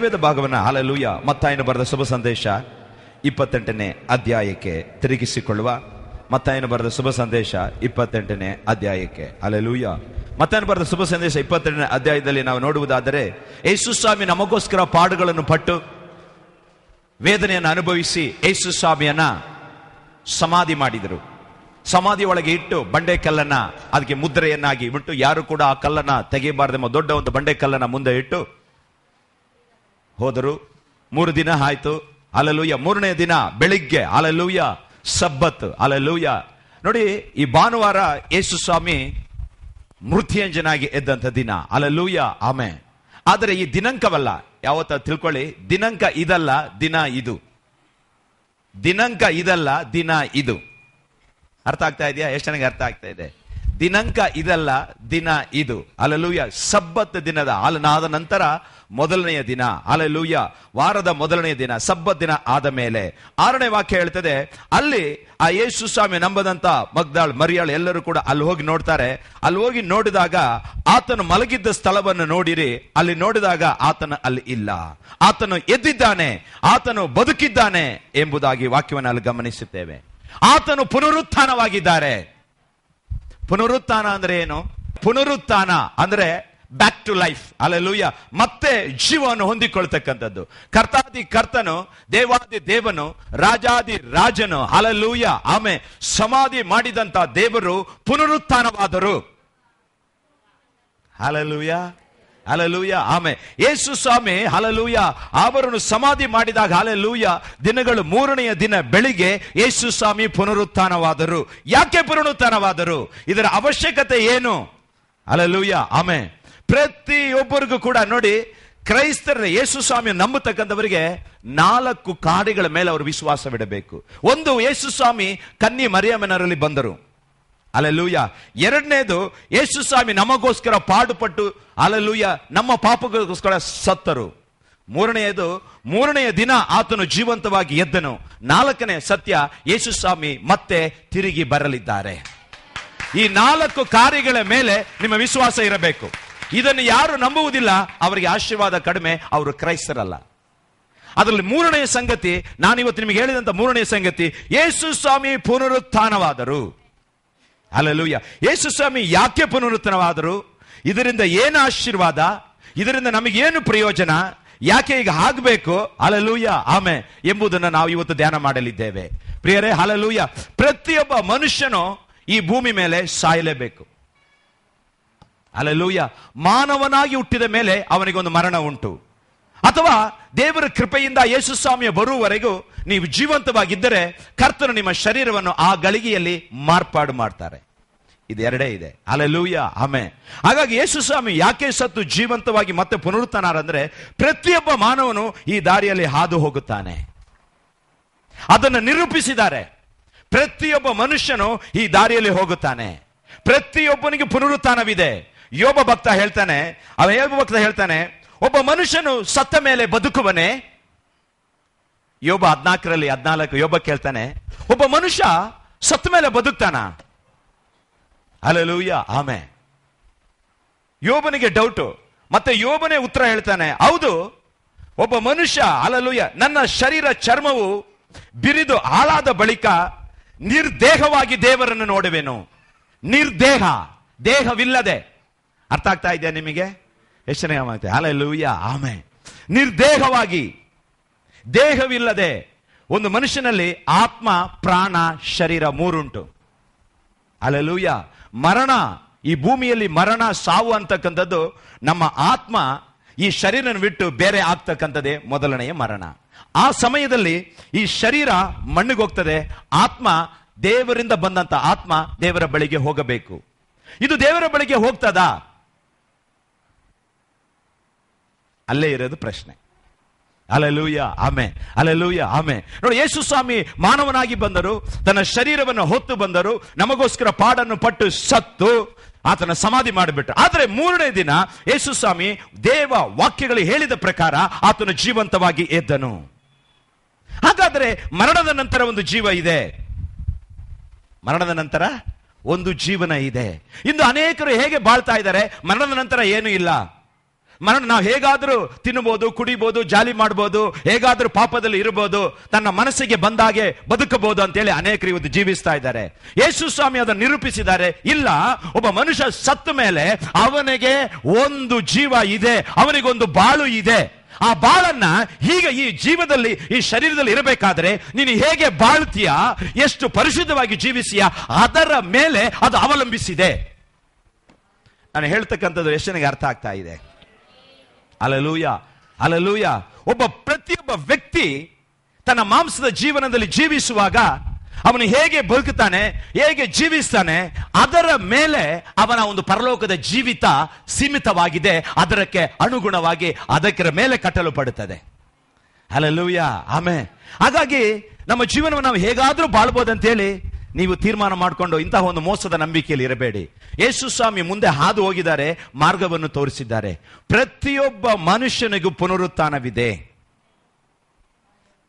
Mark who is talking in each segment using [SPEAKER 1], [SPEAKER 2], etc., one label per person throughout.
[SPEAKER 1] ಸತ್ಯವೇದ ಭಾಗವನ್ನ ಹಲ್ಲೆಲೂಯಾ ಮತ್ತಾಯನ ಬರೆದ ಶುಭ ಸಂದೇಶ 28ನೇ ಅಧ್ಯಾಯಕ್ಕೆ ತಿರುಗಿಸಿಕೊಳ್ಳುವ. ಮತ್ತಾಯನ ಬರೆದ ಶುಭ ಸಂದೇಶ 28ನೇ ಅಧ್ಯಾಯಕ್ಕೆ ಹಲ್ಲೆಲೂಯಾ. ಮತ್ತಾಯನ ಬರೆದ ಶುಭ ಸಂದೇಶ 28ನೇ ಅಧ್ಯಾಯದಲ್ಲಿ ನಾವು ನೋಡುವುದಾದರೆ, ಯೇಸು ಸ್ವಾಮಿ ನಮಗೋಸ್ಕರ ಪಾಡುಗಳನ್ನು ಪಟ್ಟು ವೇದನೆಯನ್ನು ಅನುಭವಿಸಿ ಯೇಸು ಸ್ವಾಮಿಯನ್ನ ಸಮಾಧಿ ಮಾಡಿದರು. ಸಮಾಧಿ ಒಳಗೆ ಇಟ್ಟು ಬಂಡೆ ಕಲ್ಲನ್ನ ಅದಕ್ಕೆ ಮುದ್ರೆಯನ್ನಾಗಿ ಬಿಟ್ಟು ಯಾರು ಕೂಡ ಆ ಕಲ್ಲನ್ನ ತೆಗೆಯಬಾರದೆಂಬ ದೊಡ್ಡ ಒಂದು ಬಂಡೆ ಕಲ್ಲನ್ನ ಮುಂದೆ ಇಟ್ಟು ಹೋದರು. 3 ದಿನ ಆಯ್ತು. ಹಲ್ಲೆಲೂಯಾ. 3ನೇ ದಿನ ಬೆಳಿಗ್ಗೆ ಹಲ್ಲೆಲೂಯಾ ಸಬ್ಬತ್. ಹಲ್ಲೆಲೂಯಾ. ನೋಡಿ, ಈ ಭಾನುವಾರ ಯೇಸು ಸ್ವಾಮಿ ಮೃತ್ಯುಂಜಯನಾಗಿ ಎದ್ದಂತ ದಿನ. ಹಲ್ಲೆಲೂಯಾ. ಆಮೆನ್. ಆದರೆ ಈ ದಿನಾಂಕವಲ್ಲ, ಯಾವತ್ತ ತಿಳ್ಕೊಳ್ಳಿ, ದಿನಾಂಕ ಇದಲ್ಲ, ದಿನ ಇದು. ದಿನಾಂಕ ಇದಲ್ಲ, ದಿನ ಇದು. ಅರ್ಥ ಆಗ್ತಾ ಇದೆಯಾ? ಎಷ್ಟು ನನಗೆ ಅರ್ಥ ಆಗ್ತಾ ಇದೆ? ದಿನಾಂಕ ಇದಲ್ಲ, ದಿನ ಇದು. ಹಲ್ಲೆಲೂಯಾ. ಸಬ್ಬತ್ ದಿನದ ಆದ ನಂತರ ಮೊದಲನೆಯ ದಿನ. ಹಲ್ಲೆಲೂಯಾ. ವಾರದ ಮೊದಲನೆಯ ದಿನ, ಸಬ್ಬತ್ ದಿನ ಆದ ಮೇಲೆ 6ನೇ ವಾಕ್ಯ ಹೇಳ್ತದೆ, ಅಲ್ಲಿ ಆ ಯೇಸು ಸ್ವಾಮಿ ನಂಬದಂತ ಮಗ್ದಾಳ್ ಮರಿಯಾಳ್ ಎಲ್ಲರೂ ಕೂಡ ಅಲ್ಲಿ ಹೋಗಿ ನೋಡ್ತಾರೆ. ಅಲ್ಲಿ ಹೋಗಿ ನೋಡಿದಾಗ ಆತನು ಮಲಗಿದ್ದ ಸ್ಥಳವನ್ನು ನೋಡಿರಿ. ಅಲ್ಲಿ ನೋಡಿದಾಗ ಆತನು ಅಲ್ಲಿ ಇಲ್ಲ. ಆತನು ಎದ್ದಿದ್ದಾನೆ, ಆತನು ಬದುಕಿದ್ದಾನೆ ಎಂಬುದಾಗಿ ವಾಕ್ಯವನ್ನು ಅಲ್ಲಿ ಗಮನಿಸುತ್ತೇವೆ. ಆತನು ಪುನರುತ್ಥಾನವಾಗಿದ್ದಾರೆ. ಪುನರುತ್ಥಾನ ಅಂದ್ರೆ ಏನು? ಪುನರುತ್ಥಾನ ಅಂದ್ರೆ ಬ್ಯಾಕ್ ಟು ಲೈಫ್. ಹಲ್ಲೆಲೂಯಾ. ಮತ್ತೆ ಜೀವವನ್ನು ಹೊಂದಿಕೊಳ್ತಕ್ಕಂಥದ್ದು. ಕರ್ತಾದಿ ಕರ್ತನು, ದೇವಾದಿ ದೇವನು, ರಾಜಾದಿ ರಾಜನು, ಹಲ್ಲೆಲೂಯಾ ಆಮೆನ್, ಸಮಾಧಿ ಮಾಡಿದಂತ ದೇವರು ಪುನರುತ್ಥಾನವಾದರು. Hallelujah, hallelujah amen. ಯೇಸು ಸ್ವಾಮಿ ಹಲ್ಲೆಲೂಯಾ ಅವರನ್ನು ಸಮಾಧಿ ಮಾಡಿದಾಗ ಹಲ್ಲೆಲೂಯಾ ದಿನಗಳು 3ನೆಯ ದಿನ ಬೆಳಿಗ್ಗೆ ಯೇಸು ಸ್ವಾಮಿ ಪುನರುತ್ಥಾನವಾದರು. ಯಾಕೆ ಪುನರುತ್ಥಾನವಾದರು? ಇದರ ಅವಶ್ಯಕತೆ ಏನು? Hallelujah amen. ಪ್ರತಿಯೊಬ್ಬರಿಗೂ ಕೂಡ ನೋಡಿ, ಕ್ರೈಸ್ತರ ಯೇಸು ಸ್ವಾಮಿ ನಂಬತಕ್ಕಂಥವರಿಗೆ 4 ಕಾರ್ಯಗಳ ಮೇಲೆ ಅವರು ವಿಶ್ವಾಸವಿಡಬೇಕು. ಒಂದು, ಯೇಸು ಸ್ವಾಮಿ ಕನ್ನಿ ಮರಿಯಮ್ಮನರಲ್ಲಿ ಬಂದರು. ಹಲ್ಲೆಲೂಯಾ. 2ನೇದು, ಯೇಸು ಸ್ವಾಮಿ ನಮಗೋಸ್ಕರ ಪಾಡುಪಟ್ಟು ಹಲ್ಲೆಲೂಯಾ ನಮ್ಮ ಪಾಪಗೋಸ್ಕರ ಸತ್ತರು. 3ನೇದು, 3ನೆಯ ದಿನ ಆತನು ಜೀವಂತವಾಗಿ ಎದ್ದನು. 4ನೇ ಸತ್ಯ, ಯೇಸು ಸ್ವಾಮಿ ಮತ್ತೆ ತಿರುಗಿ ಬರಲಿದ್ದಾರೆ. ಈ 4 ಕಾರ್ಯಗಳ ಮೇಲೆ ನಿಮ್ಮ ವಿಶ್ವಾಸ ಇರಬೇಕು. ಇದನ್ನು ಯಾರು ನಂಬುವುದಿಲ್ಲ ಅವರಿಗೆ ಆಶೀರ್ವಾದ ಕಡಿಮೆ, ಅವರು ಕ್ರೈಸ್ತರಲ್ಲ. ಅದರಲ್ಲಿ 3ನೆಯ ಸಂಗತಿ, ನಾನಿವತ್ತು ನಿಮಗೆ ಹೇಳಿದಂತ 3ನೇ ಸಂಗತಿ, ಯೇಸು ಸ್ವಾಮಿ ಪುನರುತ್ಥಾನವಾದರು. ಹಲ್ಲೆಲೂಯಾ. ಯೇಸು ಸ್ವಾಮಿ ಯಾಕೆ ಪುನರುತ್ಥಾನವಾದರು? ಇದರಿಂದ ಏನು ಆಶೀರ್ವಾದ? ಇದರಿಂದ ನಮಗೇನು ಪ್ರಯೋಜನ? ಯಾಕೆ ಈಗ ಆಗಬೇಕು? ಹಲ್ಲೆಲೂಯಾ ಆಮೆನ್ ಎಂಬುದನ್ನು ನಾವು ಇವತ್ತು ಧ್ಯಾನ ಮಾಡಲಿದ್ದೇವೆ. ಪ್ರಿಯರೇ, ಹಲ್ಲೆಲೂಯಾ. ಪ್ರತಿಯೊಬ್ಬ ಮನುಷ್ಯನು ಈ ಭೂಮಿ ಮೇಲೆ ಸಾಯಲೇಬೇಕು. ಹಲ್ಲೆಲೂಯಾ. ಮಾನವನಾಗಿ ಹುಟ್ಟಿದ ಮೇಲೆ ಅವನಿಗೊಂದು ಮರಣ ಉಂಟು. ಅಥವಾ ದೇವರ ಕೃಪೆಯಿಂದ ಯೇಸು ಸ್ವಾಮಿಯ ಬರುವವರೆಗೂ ನೀವು ಜೀವಂತವಾಗಿದ್ದರೆ ಕರ್ತನು ನಿಮ್ಮ ಶರೀರವನ್ನು ಆ ಗಳಿಗೆಯಲ್ಲಿ ಮಾರ್ಪಾಡು ಮಾಡ್ತಾರೆ. ಇದು ಎರಡೇ ಇದೆ. Hallelujah amen. ಹಾಗಾಗಿ ಯೇಸು ಸ್ವಾಮಿ ಯಾಕೆ ಸತ್ತು ಜೀವಂತವಾಗಿ ಮತ್ತೆ ಪುನರುತ್ಥಾನ ಅಂದ್ರೆ, ಪ್ರತಿಯೊಬ್ಬ ಮಾನವನು ಈ ದಾರಿಯಲ್ಲಿ ಹಾದು ಹೋಗುತ್ತಾನೆ. ಅದನ್ನು ನಿರೂಪಿಸಿದ್ದಾರೆ. ಪ್ರತಿಯೊಬ್ಬ ಮನುಷ್ಯನು ಈ ದಾರಿಯಲ್ಲಿ ಹೋಗುತ್ತಾನೆ. ಪ್ರತಿಯೊಬ್ಬನಿಗೆ ಪುನರುತ್ಥಾನವಿದೆ. ಯೋಬ ಭಕ್ತ ಹೇಳ್ತಾನೆ, ಒಬ್ಬ ಮನುಷ್ಯನು ಸತ್ತ ಮೇಲೆ ಬದುಕುವನೇ? ಯೋಬ 14 ಯೋಬ ಕೇಳ್ತಾನೆ, ಒಬ್ಬ ಮನುಷ್ಯ ಸತ್ತ ಮೇಲೆ ಬದುಕ್ತಾನ? Hallelujah amen. ಯೋಬನಿಗೆ ಡೌಟು. ಮತ್ತೆ ಯೋಬನೇ ಉತ್ತರ ಹೇಳ್ತಾನೆ, ಹೌದು, ಒಬ್ಬ ಮನುಷ್ಯ ಹಲ್ಲೆಲೂಯಾ ನನ್ನ ಶರೀರ ಚರ್ಮವು ಬಿರಿದು ಹಾಳಾದ ಬಳಿಕ ನಿರ್ದೇಹವಾಗಿ ದೇವರನ್ನು ನೋಡುವೆನು. ನಿರ್ದೇಹ, ದೇಹವಿಲ್ಲದೆ. ಅರ್ಥ ಆಗ್ತಾ ಇದೆಯಾ ನಿಮಗೆ? ಎಷ್ಟನೇ ಮಾತೆ? Hallelujah amen. ನಿರ್ದೇಹವಾಗಿ, ದೇಹವಿಲ್ಲದೆ ಒಂದು ಮನುಷ್ಯನಲ್ಲಿ ಆತ್ಮ, ಪ್ರಾಣ, ಶರೀರ 3 ಉಂಟು. ಹಲ್ಲೆಲೂಯಾ. ಮರಣ, ಈ ಭೂಮಿಯಲ್ಲಿ ಮರಣ, ಸಾವು ಅಂತಕ್ಕಂಥದ್ದು ನಮ್ಮ ಆತ್ಮ ಈ ಶರೀರನ ಬಿಟ್ಟು ಬೇರೆ ಆಗ್ತಕ್ಕಂಥದ್ದೇ ಮೊದಲನೆಯ ಮರಣ. ಆ ಸಮಯದಲ್ಲಿ ಈ ಶರೀರ ಮಣ್ಣಿಗೆ ಹೋಗ್ತದೆ. ಆತ್ಮ, ದೇವರಿಂದ ಬಂದಂತ ಆತ್ಮ ದೇವರ ಬಳಿಗೆ ಹೋಗಬೇಕು. ಇದು ದೇವರ ಬಳಿಗೆ ಹೋಗ್ತದಾ? ಅಲ್ಲೇ ಇರೋದು ಪ್ರಶ್ನೆ. Hallelujah amen, hallelujah amen. ನೋಡಿ, ಯೇಸು ಸ್ವಾಮಿ ಮಾನವನಾಗಿ ಬಂದರು, ತನ್ನ ಶರೀರವನ್ನು ಹೊತ್ತು ಬಂದರು, ನಮಗೋಸ್ಕರ ಪಾಡನ್ನು ಪಟ್ಟು ಸತ್ತು ಆತನ ಸಮಾಧಿ ಮಾಡಿಬಿಟ್ರು. ಆದರೆ 3ನೇ ದಿನ ಯೇಸು ಸ್ವಾಮಿ ದೇವ ವಾಕ್ಯಗಳು ಹೇಳಿದ ಪ್ರಕಾರ ಆತನು ಜೀವಂತವಾಗಿ ಎದ್ದನು. ಹಾಗಾದರೆ ಮರಣದ ನಂತರ ಒಂದು ಜೀವ ಇದೆ. ಮರಣದ ನಂತರ ಒಂದು ಜೀವನ ಇದೆ. ಇಂದು ಅನೇಕರು ಹೇಗೆ ಬಾಳ್ತಾ ಇದ್ದಾರೆ? ಮರಣದ ನಂತರ ಏನು ಇಲ್ಲ. ನಾವು ಹೇಗಾದ್ರೂ ತಿನ್ನಬಹುದು, ಕುಡಿಬಹುದು, ಜಾಲಿ ಮಾಡಬಹುದು, ಹೇಗಾದ್ರೂ ಪಾಪದಲ್ಲಿ ಇರಬಹುದು, ತನ್ನ ಮನಸ್ಸಿಗೆ ಬಂದಾಗೆ ಬದುಕಬಹುದು ಅಂತೇಳಿ ಅನೇಕರು ಇವತ್ತು ಜೀವಿಸ್ತಾ ಇದ್ದಾರೆ. ಯೇಸು ಸ್ವಾಮಿ ಅದನ್ನು ನಿರೂಪಿಸಿದ್ದಾರೆ. ಇಲ್ಲ, ಒಬ್ಬ ಮನುಷ್ಯ ಸತ್ತ ಮೇಲೆ ಅವನಿಗೆ ಒಂದು ಜೀವ ಇದೆ, ಅವನಿಗೊಂದು ಬಾಳು ಇದೆ. ಆ ಬಾಳನ್ನ ಹೀಗೆ ಈ ಜೀವದಲ್ಲಿ, ಈ ಶರೀರದಲ್ಲಿ ಇರಬೇಕಾದ್ರೆ ನೀನು ಹೇಗೆ ಬಾಳ್ತೀಯ, ಎಷ್ಟು ಪರಿಶುದ್ಧವಾಗಿ ಜೀವಿಸಿಯ, ಅದರ ಮೇಲೆ ಅದು ಅವಲಂಬಿಸಿದೆ. ನಾನು ಹೇಳ್ತಕ್ಕಂಥದ್ದು ಎಷ್ಟು ನನಗೆ ಅರ್ಥ ಆಗ್ತಾ ಇದೆ? Hallelujah, hallelujah. ಪ್ರತಿಯೊಬ್ಬ ವ್ಯಕ್ತಿ ತನ್ನ ಮಾಂಸದ ಜೀವನದಲ್ಲಿ ಜೀವಿಸುವಾಗ ಅವನು ಹೇಗೆ ಬದುಕುತ್ತಾನೆ, ಹೇಗೆ ಜೀವಿಸ್ತಾನೆ, ಅದರ ಮೇಲೆ ಅವನ ಒಂದು ಪರಲೋಕದ ಜೀವಿತ ಸೀಮಿತವಾಗಿದೆ. ಅದಕ್ಕೆ ಅನುಗುಣವಾಗಿ ಅದರ ಮೇಲೆ ಕಟ್ಟಲು ಪಡುತ್ತದೆ. Hallelujah, amen. ಹಾಗಾಗಿ ನಮ್ಮ ಜೀವನವನ್ನು ನಾವು ಹೇಗಾದ್ರೂ ಬಾಳ್ಬೋದಂತೇಳಿ ನೀವು ತೀರ್ಮಾನ ಮಾಡಿಕೊಂಡು ಇಂತಹ ಒಂದು ಮೋಸದ ನಂಬಿಕೆಯಲ್ಲಿ ಇರಬೇಡಿ. ಯೇಸು ಸ್ವಾಮಿ ಮುಂದೆ ಹಾದು ಹೋಗಿದ್ದಾರೆ, ಮಾರ್ಗವನ್ನು ತೋರಿಸಿದ್ದಾರೆ. ಪ್ರತಿಯೊಬ್ಬ ಮನುಷ್ಯನಿಗೂ ಪುನರುತ್ಥಾನವಿದೆ.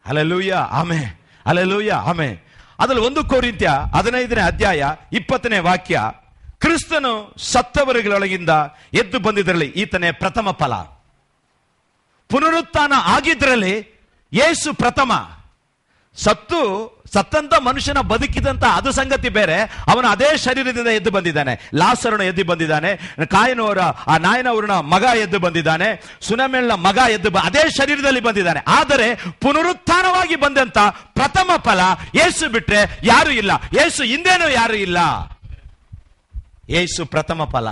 [SPEAKER 1] Hallelujah, amen, hallelujah, amen. ಅದರಲ್ಲಿ 1 ಕೊರಿಂಥ್ಯ 15ನೇ ಅಧ್ಯಾಯ 20ನೇ ವಾಕ್ಯ, ಕ್ರಿಸ್ತನು ಸತ್ತವರುಗಳೊಳಗಿಂದ ಎದ್ದು ಬಂದಿದ್ರಲ್ಲಿ ಈತನೇ ಪ್ರಥಮ ಫಲ. ಪುನರುತ್ಥಾನ ಆಗಿದ್ರಲ್ಲಿ ಯೇಸು ಪ್ರಥಮ. ಸತ್ತಂತ ಮನುಷ್ಯನ ಬದುಕಿದಂತ ಅದು ಸಂಗತಿ ಬೇರೆ, ಅವನು ಅದೇ ಶರೀರದಿಂದ ಎದ್ದು ಬಂದಿದ್ದಾನೆ. ಲಾಸರನು ಎದ್ದು ಬಂದಿದ್ದಾನೆ, ಕಾಯನವರ ಆ ನಾಯನವರನ ಮಗ ಎದ್ದು ಬಂದಿದ್ದಾನೆ, ಸುನಮೇಲ್ನ ಮಗ ಅದೇ ಶರೀರದಲ್ಲಿ ಬಂದಿದ್ದಾನೆ. ಆದರೆ ಪುನರುತ್ಥಾನವಾಗಿ ಬಂದಂತ ಪ್ರಥಮ ಫಲ ಯೇಸು ಬಿಟ್ರೆ ಯಾರು ಇಲ್ಲ. ಯೇಸು ಹಿಂದೇನೂ ಯಾರು ಇಲ್ಲ, ಯೇಸು ಪ್ರಥಮ ಫಲ.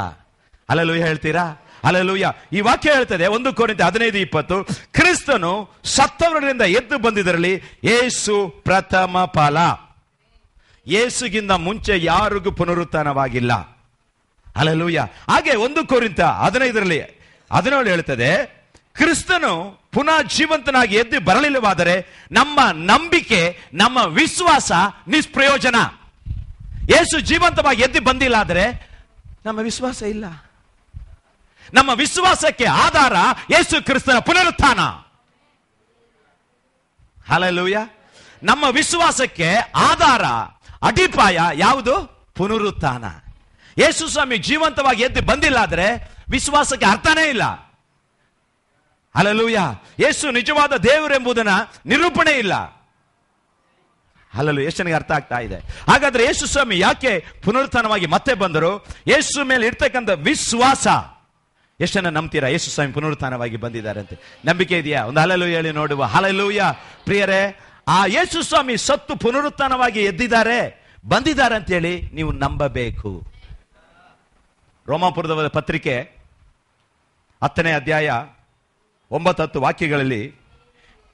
[SPEAKER 1] ಹಲ್ಲೆಲೂಯಾ ಹೇಳ್ತೀರಾ? ಹಲ್ಲೆಲೂಯಾ. ಈ ವಾಕ್ಯ ಹೇಳ್ತದೆ 1 ಕೊರಿಂಥ್ಯ 15:20, ಕ್ರಿಸ್ತನು ಸತ್ತವರಿಂದ ಎದ್ದು ಬಂದಿದ್ದರಲ್ಲಿ ಯೇಸು ಪ್ರಥಮ ಫಲ. ಯೇಸುಗಿಂತ ಮುಂಚೆ ಯಾರಿಗೂ ಪುನರುತ್ಥಾನವಾಗಿಲ್ಲ. ಹಲ್ಲೆಲೂಯಾ. ಹಾಗೆ 1 ಕೊರಿಂಥ್ಯ 15:17 ಹೇಳ್ತದೆ, ಕ್ರಿಸ್ತನು ಪುನಃ ಜೀವಂತನಾಗಿ ಎದ್ದು ಬರಲಿಲ್ಲವಾದರೆ ನಮ್ಮ ನಂಬಿಕೆ, ನಮ್ಮ ವಿಶ್ವಾಸ ನಿಷ್ಪ್ರಯೋಜನ. ಯೇಸು ಜೀವಂತವಾಗಿ ಎದ್ದು ಬಂದಿಲ್ಲ ಆದರೆ ನಮ್ಮ ವಿಶ್ವಾಸ ಇಲ್ಲ. ನಮ್ಮ ವಿಶ್ವಾಸಕ್ಕೆ ಆಧಾರ ಯೇಸು ಕ್ರಿಸ್ತನ ಪುನರುತ್ಥಾನ. ಹಲ್ಲೆಲೂಯಾ. ನಮ್ಮ ವಿಶ್ವಾಸಕ್ಕೆ ಆಧಾರ, ಅಡಿಪಾಯ ಯಾವುದು? ಪುನರುತ್ಥಾನ. ಯೇಸು ಸ್ವಾಮಿ ಜೀವಂತವಾಗಿ ಎದ್ದು ಬಂದಿಲ್ಲ ಆದ್ರೆ ವಿಶ್ವಾಸಕ್ಕೆ ಅರ್ಥನೇ ಇಲ್ಲ. ಹಲ್ಲೆಲೂಯಾ. ಯೇಸು ನಿಜವಾದ ದೇವರೆಂಬುದನ್ನ ನಿರೂಪಣೆ ಇಲ್ಲ. ಹಲ್ಲೆಲೂಯಾ. ಎಷ್ಟು ನನಗೆ ಅರ್ಥ ಆಗ್ತಾ ಇದೆ? ಹಾಗಾದ್ರೆ ಯೇಸು ಸ್ವಾಮಿ ಯಾಕೆ ಪುನರುತ್ಥಾನವಾಗಿ ಮತ್ತೆ ಬಂದರು? ಯೇಸು ಮೇಲೆ ಇರ್ತಕ್ಕಂಥ ವಿಶ್ವಾಸ. ಎಷ್ಟನ್ನ ನಂಬ್ತೀರಾ ಯೇಸು ಸ್ವಾಮಿ ಪುನರುತ್ಥಾನವಾಗಿ ಬಂದಿದ್ದಾರೆ ಅಂತ? ನಂಬಿಕೆ ಇದೆಯಾ? ಒಂದು ಹಲ್ಲೆಲೂಯಾ ಹೇಳಿ ನೋಡುವ. ಹಲ್ಲೆಲೂಯಾ. ಪ್ರಿಯರೇ, ಆ ಯೇಸು ಸ್ವಾಮಿ ಸತ್ತು ಪುನರುತ್ಥಾನವಾಗಿ ಎದ್ದಿದ್ದಾರೆ, ಬಂದಿದ್ದಾರೆ ಅಂತೇಳಿ ನೀವು ನಂಬಬೇಕು. ರೋಮಾಪುರದ ಪತ್ರಿಕೆ 10ನೇ ಅಧ್ಯಾಯ 9-10 ವಾಕ್ಯಗಳಲ್ಲಿ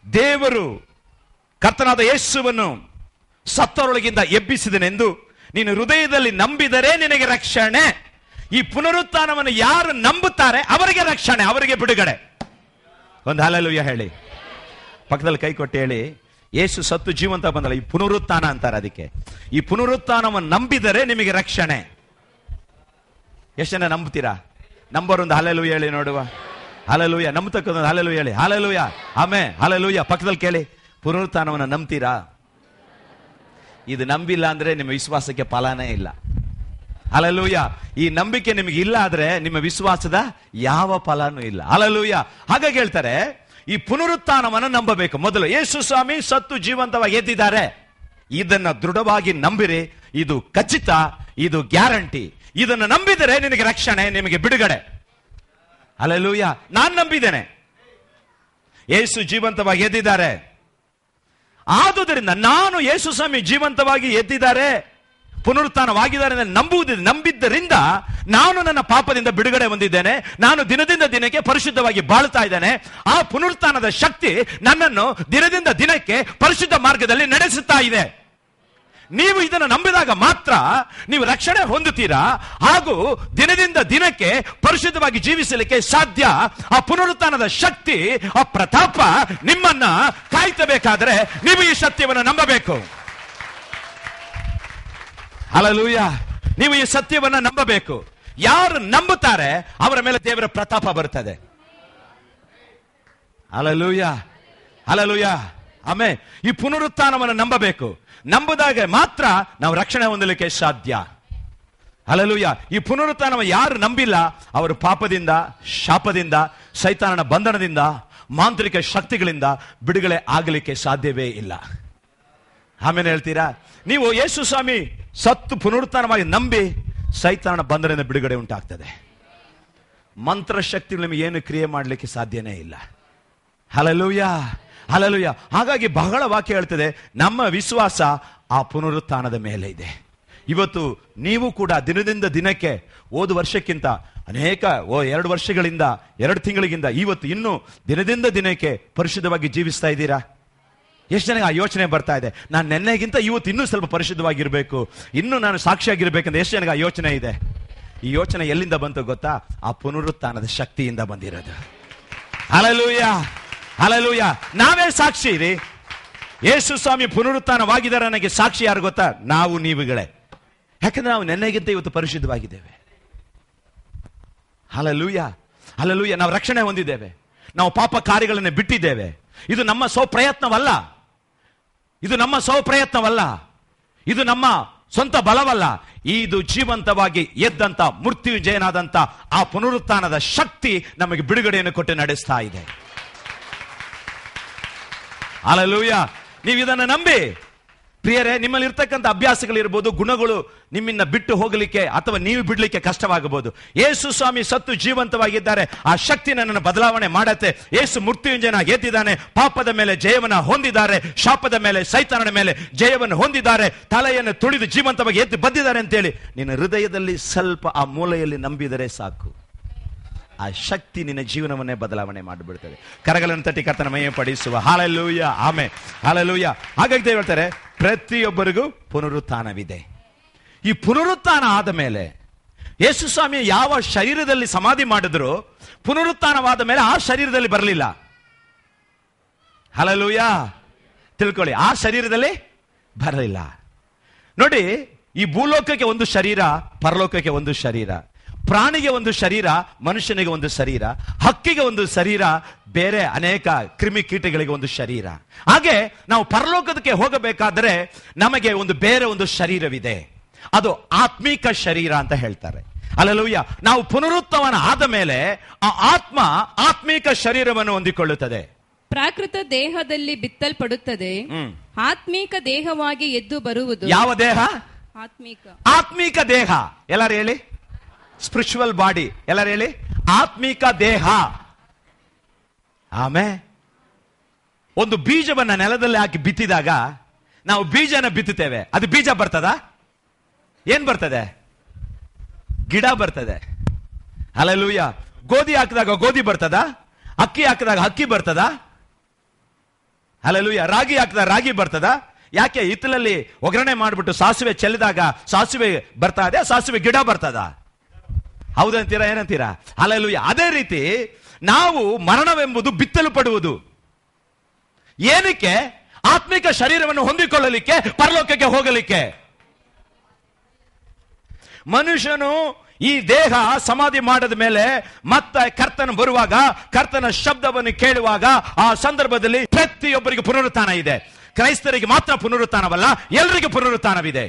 [SPEAKER 1] ದೇವರು ಕರ್ತನಾದ ಯೇಸುವನ್ನು ಸತ್ತವರೊಳಗಿಂದ ಎಬ್ಬಿಸಿದನೆಂದು ನೀನು ಹೃದಯದಲ್ಲಿ ನಂಬಿದರೆ ನಿನಗೆ ರಕ್ಷಣೆ. ಈ ಪುನರುತ್ಥಾನವನ್ನು ಯಾರು ನಂಬುತ್ತಾರೆ ಅವರಿಗೆ ರಕ್ಷಣೆ, ಅವರಿಗೆ ಬಿಡುಗಡೆ. ಒಂದು ಹಲ್ಲೆಲೂಯಾ ಹೇಳಿ. ಪಕ್ಕದಲ್ಲಿ ಕೈ ಕೊಟ್ಟು ಹೇಳಿ, ಯೇಸು ಸತ್ತು ಜೀವಂತ ಬಂದಲ್ಲ, ಈ ಪುನರುತ್ಥಾನ ಅಂತಾರೆ ಅದಕ್ಕೆ. ಈ ಪುನರುತ್ಥಾನವನ್ನು ನಂಬಿದರೆ ನಿಮಗೆ ರಕ್ಷಣೆ. ಎಷ್ಟು ಜನ ನಂಬ್ತೀರಾ? ನಂಬರೊಂದು ಹಲ್ಲೆಲೂಯಾ ಹೇಳಿ ನೋಡುವ. ಹಲ್ಲೆಲೂಯಾ. ನಂಬತಕ್ಕಂಥ ಹಲ್ಲೆಲೂಯಾ ಹೇಳಿ. Hallelujah, amen, hallelujah. ಪಕ್ಕದಲ್ಲಿ ಕೇಳಿ, ಪುನರುತ್ಥಾನವನ್ನು ನಂಬ್ತೀರಾ? ಇದು ನಂಬಿಲ್ಲ ಅಂದ್ರೆ ನಿಮ್ಮ ವಿಶ್ವಾಸಕ್ಕೆ ಫಲನೇ ಇಲ್ಲ. ಹಲ್ಲೆಲೂಯಾ. ಈ ನಂಬಿಕೆ ನಿಮಗೆ ಇಲ್ಲ ಆದ್ರೆ ನಿಮ್ಮ ವಿಶ್ವಾಸದ ಯಾವ ಫಲನೂ ಇಲ್ಲ. ಹಲ್ಲೆಲೂಯಾ. ಹಾಗಾಗಿ ಹೇಳ್ತಾರೆ, ಈ ಪುನರುತ್ಥಾನವನ್ನು ನಂಬಬೇಕು. ಮೊದಲು ಯೇಸು ಸ್ವಾಮಿ ಸತ್ತು ಜೀವಂತವಾಗಿ ಎದ್ದಿದ್ದಾರೆ, ಇದನ್ನ ದೃಢವಾಗಿ ನಂಬಿರಿ. ಇದು ಖಚಿತ, ಇದು ಗ್ಯಾರಂಟಿ. ಇದನ್ನು ನಂಬಿದರೆ ನಿನಗೆ ರಕ್ಷಣೆ, ನಿಮಗೆ ಬಿಡುಗಡೆ. ಹಲ್ಲೆಲೂಯಾ. ನಾನು ನಂಬಿದ್ದೇನೆ, ಯೇಸು ಜೀವಂತವಾಗಿ ಎದ್ದಿದ್ದಾರೆ. ಆದುದರಿಂದ ನಾನು ಯೇಸು ಸ್ವಾಮಿ ಜೀವಂತವಾಗಿ ಎದ್ದಿದ್ದಾರೆ, ಪುನರುತ್ಥಾನವಾಗಿದ್ದಾರೆ ನಂಬಿದ್ದರಿಂದ ನಾನು ನನ್ನ ಪಾಪದಿಂದ ಬಿಡುಗಡೆ ಹೊಂದಿದ್ದೇನೆ. ನಾನು ದಿನದಿಂದ ದಿನಕ್ಕೆ ಪರಿಶುದ್ಧವಾಗಿ ಬಾಳ್ತಾ ಇದ್ದೇನೆ. ಆ ಪುನರುತ್ಥಾನದ ಶಕ್ತಿ ನನ್ನನ್ನು ದಿನದಿಂದ ದಿನಕ್ಕೆ ಪರಿಶುದ್ಧ ಮಾರ್ಗದಲ್ಲಿ ನಡೆಸುತ್ತಾ ಇದೆ. ನೀವು ಇದನ್ನು ನಂಬಿದಾಗ ಮಾತ್ರ ನೀವು ರಕ್ಷಣೆ ಹೊಂದುತ್ತೀರಾ, ಹಾಗೂ ದಿನದಿಂದ ದಿನಕ್ಕೆ ಪರಿಶುದ್ಧವಾಗಿ ಜೀವಿಸಲಿಕ್ಕೆ ಸಾಧ್ಯ. ಆ ಪುನರುತ್ಥಾನದ ಶಕ್ತಿ, ಆ ಪ್ರತಾಪ ನಿಮ್ಮನ್ನ ಕಾಯ್ತಬೇಕಾದ್ರೆ ನೀವು ಈ ಸತ್ಯವನ್ನು ನಂಬಬೇಕು. ಹಲ್ಲೆಲೂಯಾ. ನೀವು ಈ ಸತ್ಯವನ್ನ ನಂಬಬೇಕು. ಯಾರು ನಂಬುತ್ತಾರೆ ಅವರ ಮೇಲೆ ದೇವರ ಪ್ರತಾಪ ಬರುತ್ತದೆ. Hallelujah, hallelujah, amen. ಈ ಪುನರುತ್ಥಾನವನ್ನು ನಂಬಬೇಕು. ನಂಬುದಾಗ ಮಾತ್ರ ನಾವು ರಕ್ಷಣೆ ಹೊಂದಲಿಕ್ಕೆ ಸಾಧ್ಯ. ಹಲ್ಲೆಲೂಯ. ಈ ಪುನರುತ್ಥಾನವ ಯಾರು ನಂಬಿಲ್ಲ ಅವರು ಪಾಪದಿಂದ, ಶಾಪದಿಂದ, ಸೈತಾನನ ಬಂಧನದಿಂದ, ಮಾಂತ್ರಿಕ ಶಕ್ತಿಗಳಿಂದ ಬಿಡುಗಡೆ ಆಗಲಿಕ್ಕೆ ಸಾಧ್ಯವೇ ಇಲ್ಲ. ಆಮೇಲೆ ಹೇಳ್ತೀರಾ? ನೀವು ಯೇಸು ಸ್ವಾಮಿ ಸತ್ತು ಪುನರುತ್ಥಾನವಾಗಿ ನಂಬಿ ಸೈತಾನನ ಬಂಧನದಿಂದ ಬಿಡುಗಡೆ ಉಂಟಾಗ್ತದೆ. ಮಂತ್ರಶಕ್ತಿಗಳು ನಿಮಗೆ ಏನು ಕ್ರಿಯೆ ಮಾಡಲಿಕ್ಕೆ ಸಾಧ್ಯನೇ ಇಲ್ಲ. Hallelujah, hallelujah. ಹಾಗಾಗಿ ಬಹಳ ವಾಕ್ಯ ಹೇಳ್ತದೆ, ನಮ್ಮ ವಿಶ್ವಾಸ ಆ ಪುನರುತ್ಥಾನದ ಮೇಲೆ ಇದೆ. ಇವತ್ತು ನೀವು ಕೂಡ ದಿನದಿಂದ ದಿನಕ್ಕೆ ಹೋದ ವರ್ಷಕ್ಕಿಂತ ಅನೇಕ 2 ವರ್ಷಗಳಿಂದ 2 ತಿಂಗಳಿಗಿಂತ ಇವತ್ತು ಇನ್ನೂ ದಿನದಿಂದ ದಿನಕ್ಕೆ ಪರಿಶುದ್ಧವಾಗಿ ಜೀವಿಸ್ತಾ ಇದ್ದೀರಾ? ಎಷ್ಟು ಜನಕ್ಕೆ ಆ ಯೋಚನೆ ಬರ್ತಾ ಇದೆ, ನಾನು ನೆನ್ನೆಗಿಂತ ಇವತ್ತು ಇನ್ನೂ ಸ್ವಲ್ಪ ಪರಿಶುದ್ಧವಾಗಿರ್ಬೇಕು, ಇನ್ನೂ ನಾನು ಸಾಕ್ಷಿಯಾಗಿರ್ಬೇಕಂತ ಎಷ್ಟು ಜನಕ್ಕೆ ಆ ಯೋಚನೆ ಇದೆ? ಈ ಯೋಚನೆ ಎಲ್ಲಿಂದ ಬಂತು ಗೊತ್ತಾ? ಆ ಪುನರುತ್ಥಾನದ ಶಕ್ತಿಯಿಂದ ಬಂದಿರೋದು. Hallelujah, hallelujah. ನಾವೇ ಸಾಕ್ಷಿ ರೀ. ಯೇಸು ಸ್ವಾಮಿ ಪುನರುತ್ಥಾನವಾಗಿದ್ದಾರೆ ನನಗೆ ಸಾಕ್ಷಿ ಯಾರು ಗೊತ್ತಾ? ನಾವು, ನೀವುಗಳೇ. ಯಾಕಂದ್ರೆ ನಾವು ನೆನ್ನೆಗಿಂತ ಇವತ್ತು ಪರಿಶುದ್ಧವಾಗಿದ್ದೇವೆ. Hallelujah, hallelujah. ನಾವು ರಕ್ಷಣೆ ಹೊಂದಿದ್ದೇವೆ, ನಾವು ಪಾಪ ಕಾರ್ಯಗಳನ್ನು ಬಿಟ್ಟಿದ್ದೇವೆ. ಇದು ನಮ್ಮ ಸ್ವಪ್ರಯತ್ನವಲ್ಲ, ಇದು ನಮ್ಮ ಸ್ವಪ್ರಯತ್ನವಲ್ಲ, ಇದು ನಮ್ಮ ಸ್ವಂತ ಬಲವಲ್ಲ. ಇದು ಜೀವಂತವಾಗಿ ಎದ್ದಂತ ಮೃತ್ಯುಂಜಯನಾದಂತ ಆ ಪುನರುತ್ಥಾನದ ಶಕ್ತಿ ನಮಗೆ ಬಿಡುಗಡೆಯನ್ನು ಕೊಟ್ಟು ನಡೆಸ್ತಾ ಇದೆ. ಹಲ್ಲೆಲೂಯ. ನೀವು ಇದನ್ನು ನಂಬಿ ಪ್ರಿಯರೇ, ನಿಮ್ಮಲ್ಲಿ ಇರ್ತಕ್ಕಂಥ ಅಭ್ಯಾಸಗಳಿರ್ಬೋದು, ಗುಣಗಳು ನಿಮ್ಮನ್ನ ಬಿಟ್ಟು ಹೋಗಲಿಕ್ಕೆ ಅಥವಾ ನೀವು ಬಿಡ್ಲಿಕ್ಕೆ ಕಷ್ಟವಾಗಬಹುದು. ಯೇಸು ಸ್ವಾಮಿ ಸತ್ತು ಜೀವಂತವಾಗಿದ್ದಾರೆ. ಆ ಶಕ್ತಿ ನನ್ನನ್ನು ಬದಲಾವಣೆ ಮಾಡತ್ತೆ. ಯೇಸು ಮೃತ್ಯುಂಜಯನ ಎದ್ದಿದ್ದಾನೆ, ಪಾಪದ ಮೇಲೆ ಜಯವನ್ನು ಹೊಂದಿದ್ದಾರೆ, ಶಾಪದ ಮೇಲೆ, ಸೈತಾನನ ಮೇಲೆ ಜಯವನ್ನು ಹೊಂದಿದ್ದಾರೆ, ತಲೆಯನ್ನು ತುಳಿದು ಜೀವಂತವಾಗಿ ಎದ್ದು ಬಂದಿದ್ದಾರೆ ಅಂತೇಳಿ ನಿನ್ನ ಹೃದಯದಲ್ಲಿ ಸ್ವಲ್ಪ ಆ ಮೂಲೆಯಲ್ಲಿ ನಂಬಿದರೆ ಸಾಕು. ಆ ಶಕ್ತಿ ನಿನ್ನ ಜೀವನವನ್ನೇ ಬದಲಾವಣೆ ಮಾಡಿಬಿಡ್ತದೆ. ಕರಗಳನ್ನು ತಟ್ಟಿ ಕರ್ತನ ಮಹಿಮೆ ಪಡಿಸುವ. Hallelujah, amen, hallelujah. ಹಾಗಾಗಿ ದೇವರು ಹೇಳ್ತಾರೆ, ಪ್ರತಿಯೊಬ್ಬರಿಗೂ ಪುನರುತ್ಥಾನವಿದೆ. ಈ ಪುನರುತ್ಥಾನ ಆದ ಮೇಲೆ ಯೇಸು ಸ್ವಾಮಿ ಯಾವ ಶರೀರದಲ್ಲಿ ಸಮಾಧಿ ಮಾಡಿದ್ರು, ಪುನರುತ್ಥಾನವಾದ ಮೇಲೆ ಆ ಶರೀರದಲ್ಲಿ ಬರಲಿಲ್ಲ. ಹಲ್ಲೆಲೂಯ. ತಿಳ್ಕೊಳ್ಳಿ, ಆ ಶರೀರದಲ್ಲಿ ಬರಲಿಲ್ಲ. ನೋಡಿ, ಈ ಭೂಲೋಕಕ್ಕೆ ಒಂದು ಶರೀರ, ಪರಲೋಕಕ್ಕೆ ಒಂದು ಶರೀರ. ಪ್ರಾಣಿಗೆ ಒಂದು ಶರೀರ, ಮನುಷ್ಯನಿಗೆ ಒಂದು ಶರೀರ, ಹಕ್ಕಿಗೆ ಒಂದು ಶರೀರ, ಬೇರೆ ಅನೇಕ ಕ್ರಿಮಿ ಕೀಟಗಳಿಗೆ ಒಂದು ಶರೀರ. ಹಾಗೆ ನಾವು ಪರಲೋಕಕ್ಕೆ ಹೋಗಬೇಕಾದ್ರೆ ನಮಗೆ ಒಂದು ಬೇರೆ ಒಂದು ಶರೀರವಿದೆ, ಅದು ಆತ್ಮಿಕ ಶರೀರ ಅಂತ ಹೇಳ್ತಾರೆ. ಹಲ್ಲೆಲೂಯ. ನಾವು ಪುನರುತ್ಥಾನ ಆದ ಮೇಲೆ ಆ ಆತ್ಮ ಆತ್ಮಿಕ ಶರೀರವನ್ನು ಹೊಂದಿಕೊಳ್ಳುತ್ತದೆ.
[SPEAKER 2] ಪ್ರಾಕೃತ ದೇಹದಲ್ಲಿ ಬಿತ್ತಲ್ಪಡುತ್ತದೆ, ಆತ್ಮಿಕ ದೇಹವಾಗಿ ಎದ್ದು ಬರುವುದು.
[SPEAKER 1] ಯಾವ ದೇಹ?
[SPEAKER 2] ಆತ್ಮಿಕ.
[SPEAKER 1] ಆತ್ಮಿಕ ದೇಹ. ಎಲ್ಲರೂ ಹೇಳಿ, ಸ್ಪಿರಿಚುವಲ್ ಬಾಡಿ. ಎಲ್ಲರೂ ಹೇಳಿ, ಆತ್ಮಿಕ ದೇಹ. ಆಮೇಲೆ ಒಂದು ಬೀಜವನ್ನ ನೆಲದಲ್ಲಿ ಹಾಕಿ ಬಿತ್ತಿದಾಗ ನಾವು ಬೀಜನ ಬಿತ್ತುತ್ತೇವೆ, ಅದು ಬೀಜ ಬರ್ತದ? ಏನ್ ಬರ್ತದೆ? ಗಿಡ ಬರ್ತದೆ. ಹಲ್ಲೆಲೂಯ. ಗೋಧಿ ಹಾಕಿದಾಗ ಗೋಧಿ ಬರ್ತದ? ಅಕ್ಕಿ ಹಾಕಿದಾಗ ಅಕ್ಕಿ ಬರ್ತದ? ಹಲ್ಲೆಲೂಯ. ರಾಗಿ ಹಾಕಿದಾಗ ರಾಗಿ ಬರ್ತದ? ಯಾಕೆ? ಹಿತ್ತಲಲ್ಲಿ ಒಗ್ಗರಣೆ ಮಾಡಿಬಿಟ್ಟು ಸಾಸಿವೆ ಚೆಲ್ಲಿದಾಗ ಸಾಸಿವೆ ಬರ್ತಾ ಇದೆ, ಸಾಸಿವೆ ಗಿಡ ಬರ್ತದ? ಹೌದಂತೀರಾ? ಏನಂತೀರಾ? ಹಲ್ಲೆಲೂಯ. ಅದೇ ರೀತಿ ನಾವು ಮರಣವೆಂಬುದು ಬಿತ್ತಲು ಪಡುವುದು. ಏನಕ್ಕೆ? ಆತ್ಮಿಕ ಶರೀರವನ್ನು ಹೊಂದಿಕೊಳ್ಳಲಿಕ್ಕೆ, ಪರಲೋಕಕ್ಕೆ ಹೋಗಲಿಕ್ಕೆ. ಮನುಷ್ಯನು ಈ ದೇಹ ಸಮಾಧಿ ಮಾಡಿದ ಮೇಲೆ ಮತ್ತೆ ಕರ್ತನ ಬರುವಾಗ, ಕರ್ತನ ಶಬ್ದವನ್ನು ಕೇಳುವಾಗ, ಆ ಸಂದರ್ಭದಲ್ಲಿ ಪ್ರತಿಯೊಬ್ಬರಿಗೆ ಪುನರುತ್ಥಾನ ಇದೆ. ಕ್ರೈಸ್ತರಿಗೆ ಮಾತ್ರ ಪುನರುತ್ಥಾನವಲ್ಲ, ಎಲ್ಲರಿಗೂ ಪುನರುತ್ಥಾನವಿದೆ.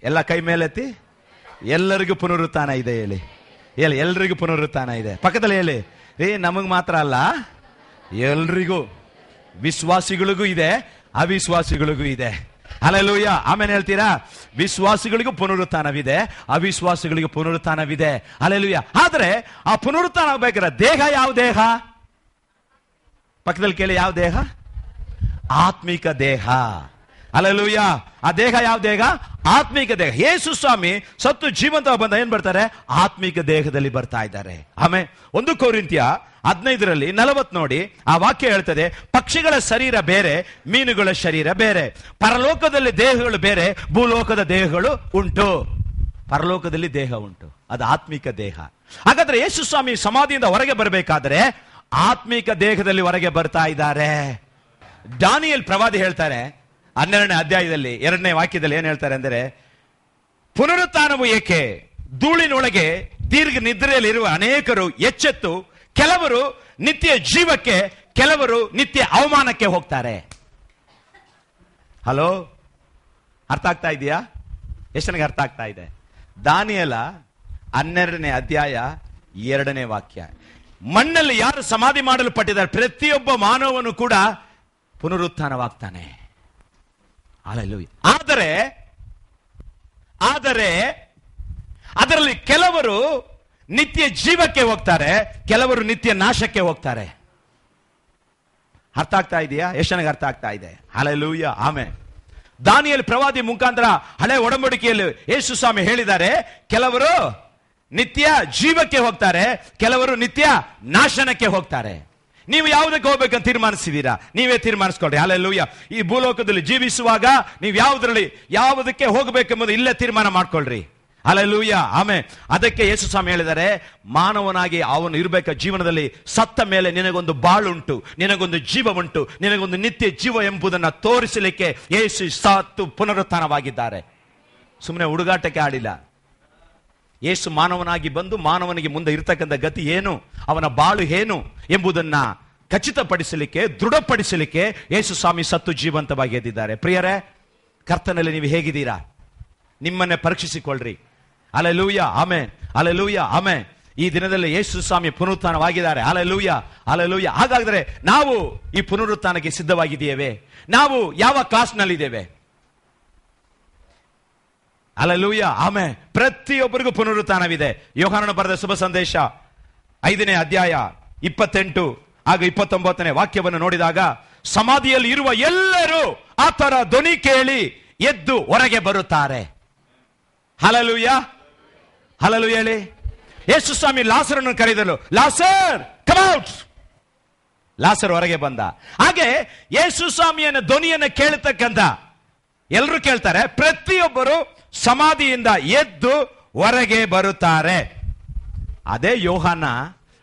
[SPEAKER 1] ಎಲ್ಲ ಕೈ ಮೇಲೆತ್ತಿ, ಎಲ್ಲರಿಗೂ ಪುನರುತ್ಥಾನ ಇದೆ ಹೇಳಿ. ಹೇಳಿ, ಎಲ್ರಿಗೂ ಪುನರುತ್ಥಾನ ಇದೆ. ಪಕ್ಕದಲ್ಲಿ ಹೇಳಿ, ನಮಗ್ ಮಾತ್ರ ಅಲ್ಲ, ಎಲ್ರಿಗೂ, ವಿಶ್ವಾಸಿಗಳಿಗೂ ಇದೆ, ಅವಿಶ್ವಾಸಿಗಳಿಗೂ ಇದೆ. ಹಲ್ಲೆಲೂಯ. ಆಮೇಲೆ ಹೇಳ್ತೀರಾ? ವಿಶ್ವಾಸಿಗಳಿಗೂ ಪುನರುತ್ಥಾನವಿದೆ, ಅವಿಶ್ವಾಸಿಗಳಿಗೂ ಪುನರುತ್ಥಾನವಿದೆ. ಹಲ್ಲೆಲೂಯ. ಆದ್ರೆ ಆ ಪುನರುತ್ಥಾನ ಆಗ್ಬೇಕಾದ್ರೆ ದೇಹ ಯಾವ ದೇಹ? ಪಕ್ಕದಲ್ಲಿ ಕೇಳಿ, ಯಾವ ದೇಹ? ಆತ್ಮಿಕ ದೇಹ. ಹಲ್ಲೆಲೂಯ. ಆ ದೇಹ ಯಾವ ದೇಹ? ಆತ್ಮಿಕ ದೇಹ. ಯೇಸು ಸ್ವಾಮಿ ಸತ್ತು ಜೀವಂತ ಬಂದ ಏನ್ ಬರ್ತಾರೆ? ಆತ್ಮಿಕ ದೇಹದಲ್ಲಿ ಬರ್ತಾ ಇದ್ದಾರೆ. ಆಮೇಲೆ 1 ಕೊರಿಂಥ್ಯ 15:40 ನೋಡಿ, ಆ ವಾಕ್ಯ ಹೇಳ್ತದೆ, ಪಕ್ಷಿಗಳ ಶರೀರ ಬೇರೆ, ಮೀನುಗಳ ಶರೀರ ಬೇರೆ. ಪರಲೋಕದಲ್ಲಿ ದೇಹಗಳು ಬೇರೆ, ಭೂಲೋಕದ ದೇಹಗಳು ಉಂಟು. ಪರಲೋಕದಲ್ಲಿ ದೇಹ ಉಂಟು, ಅದು ಆತ್ಮಿಕ ದೇಹ. ಹಾಗಾದ್ರೆ ಯೇಸು ಸ್ವಾಮಿ ಸಮಾಧಿಯಿಂದ ಹೊರಗೆ ಬರಬೇಕಾದ್ರೆ ಆತ್ಮಿಕ ದೇಹದಲ್ಲಿ ಹೊರಗೆ ಬರ್ತಾ ಇದ್ದಾರೆ. ದಾನಿಯೇಲ್ ಪ್ರವಾದಿ ಹೇಳ್ತಾರೆ 12ನೇ ಅಧ್ಯಾಯದಲ್ಲಿ 2ನೇ ವಾಕ್ಯದಲ್ಲಿ ಏನ್ ಹೇಳ್ತಾರೆ ಅಂದರೆ, ಪುನರುತ್ಥಾನವು ಏಕೆ? ಧೂಳಿನೊಳಗೆ ದೀರ್ಘ ನಿದ್ರೆಯಲ್ಲಿರುವ ಅನೇಕರು ಎಚ್ಚೆತ್ತು, ಕೆಲವರು ನಿತ್ಯ ಜೀವಕ್ಕೆ, ಕೆಲವರು ನಿತ್ಯ ಅವಮಾನಕ್ಕೆ ಹೋಗ್ತಾರೆ. ಹಲೋ, ಅರ್ಥ ಆಗ್ತಾ ಇದೆಯಾ? ಎಷ್ಟು ನನಗೆ ಅರ್ಥ ಆಗ್ತಾ ಇದೆ? ದಾನಿಯೇಲ 12ನೇ ಅಧ್ಯಾಯ 2ನೇ ವಾಕ್ಯ. ಮಣ್ಣಲ್ಲಿ ಯಾರು ಸಮಾಧಿ ಮಾಡಲ್ಪಟ್ಟಿದ್ದಾರೆ ಪ್ರತಿಯೊಬ್ಬ ಮಾನವನು ಕೂಡ ಪುನರುತ್ಥಾನವಾಗ್ತಾನೆ. ಆದರೆ ಅದರಲ್ಲಿ ಕೆಲವರು ನಿತ್ಯ ಜೀವಕ್ಕೆ ಹೋಗ್ತಾರೆ, ಕೆಲವರು ನಿತ್ಯ ನಾಶಕ್ಕೆ ಹೋಗ್ತಾರೆ. ಅರ್ಥ ಆಗ್ತಾ ಇದೆಯಾ? ಎಷ್ಟು ನನಗೆ ಅರ್ಥ ಆಗ್ತಾ ಇದೆ? Hallelujah, amen. ದಾನಿಯೇಲ ಪ್ರವಾದಿ ಮುಖಾಂತರ ಹಳೆ ಒಡಂಬಡಿಕೆಯಲ್ಲಿ ಯೇಸು ಸ್ವಾಮಿ ಹೇಳಿದ್ದಾರೆ, ಕೆಲವರು ನಿತ್ಯ ಜೀವಕ್ಕೆ ಹೋಗ್ತಾರೆ, ಕೆಲವರು ನಿತ್ಯ ನಾಶನಕ್ಕೆ ಹೋಗ್ತಾರೆ. ನೀವು ಯಾವುದಕ್ಕೆ ಹೋಗ್ಬೇಕಂತ ತೀರ್ಮಾನಿಸಿದ್ದೀರಾ? ನೀವೇ ತೀರ್ಮಾನಿಸ್ಕೊಳ್ರಿ. ಹಲ್ಲೆಲೂಯಾ. ಈ ಭೂಲೋಕದಲ್ಲಿ ಜೀವಿಸುವಾಗ ನೀವು ಯಾವುದಕ್ಕೆ ಹೋಗಬೇಕೆಂಬುದು ಇಲ್ಲೇ ತೀರ್ಮಾನ ಮಾಡ್ಕೊಳ್ರಿ. Hallelujah, amen. ಅದಕ್ಕೆ ಯೇಸು ಸ್ವಾಮಿ ಹೇಳಿದ್ದಾರೆ, ಮಾನವನಾಗಿ ಅವನು ಇರಬೇಕ ಜೀವನದಲ್ಲಿ, ಸತ್ತ ಮೇಲೆ ನಿನಗೊಂದು ಬಾಳುಂಟು, ನಿನಗೊಂದು ಜೀವ ಉಂಟು, ನಿನಗೊಂದು ನಿತ್ಯ ಜೀವ ಎಂಬುದನ್ನು ತೋರಿಸಲಿಕ್ಕೆ ಯೇಸು ಸತ್ತು ಪುನರುತ್ಥಾನವಾಗಿದ್ದಾರೆ. ಸುಮ್ಮನೆ ಹುಡುಗಾಟಕ್ಕೆ ಆಡಿಲ್ಲ. ಯೇಸು ಮಾನವನಾಗಿ ಬಂದು ಮಾನವನಿಗೆ ಮುಂದೆ ಇರತಕ್ಕಂಥ ಗತಿ ಏನು, ಅವನ ಬಾಳು ಏನು ಎಂಬುದನ್ನ ಖಚಿತಪಡಿಸಲಿಕ್ಕೆ, ದೃಢಪಡಿಸಲಿಕ್ಕೆ ಯೇಸು ಸ್ವಾಮಿ ಸತ್ತು ಜೀವಂತವಾಗಿ ಎದ್ದಿದ್ದಾರೆ. ಪ್ರಿಯರೇ, ಕರ್ತನಲ್ಲಿ ನೀವು ಹೇಗಿದ್ದೀರಾ? ನಿಮ್ಮನ್ನೇ ಪರೀಕ್ಷಿಸಿಕೊಳ್ಳ್ರಿ. Hallelujah, amen. Hallelujah, amen. ಈ ದಿನದಲ್ಲಿ ಯೇಸು ಸ್ವಾಮಿ ಪುನರುತ್ಥಾನವಾಗಿದ್ದಾರೆ. Hallelujah, hallelujah. ಹಾಗಾದ್ರೆ ನಾವು ಈ ಪುನರುತ್ಥಾನಕ್ಕೆ ಸಿದ್ಧವಾಗಿದೆಯೇವೆ? ನಾವು ಯಾವ ಕ್ಲಾಸ್ನಲ್ಲಿದ್ದೇವೆ? Hallelujah, amen. ಪ್ರತಿಯೊಬ್ಬರಿಗೂ ಪುನರುತ್ಥಾನವಿದೆ. ಯೋಹಾನನ ಬರೆದ ಶುಭ ಸಂದೇಶ 5ನೇ ಅಧ್ಯಾಯ 28 ಹಾಗೂ 29ನೇ ವಾಕ್ಯವನ್ನು ನೋಡಿದಾಗ, ಸಮಾಧಿಯಲ್ಲಿ ಇರುವ ಎಲ್ಲರೂ ಆತರ ಧ್ವನಿ ಕೇಳಿ ಎದ್ದು ಹೊರಗೆ ಬರುತ್ತಾರೆ. ಹಲ್ಲೆಲೂಯಾ, ಹಲ್ಲೆಲೂಯಾ ಹೇಳಿ. ಯೇಸು ಸ್ವಾಮಿ ಲಾಸರನ್ನು ಕರೆದರು, ಲಾಸರ್ ಕಮ್ ಔಟ್. ಲಾಸರ್ ಹೊರಗೆ ಬಂದ. ಹಾಗೆ ಯೇಸು ಸ್ವಾಮಿಯನ್ನ ಧ್ವನಿಯನ್ನು ಕೇಳತಕ್ಕಂತ ಎಲ್ಲರೂ ಕೇಳ್ತಾರೆ, ಪ್ರತಿಯೊಬ್ಬರು ಸಮಾಧಿಯಿಂದ ಎದ್ದು ಹೊರಗೆ ಬರುತ್ತಾರೆ. ಅದೇ ಯೋಹಾನ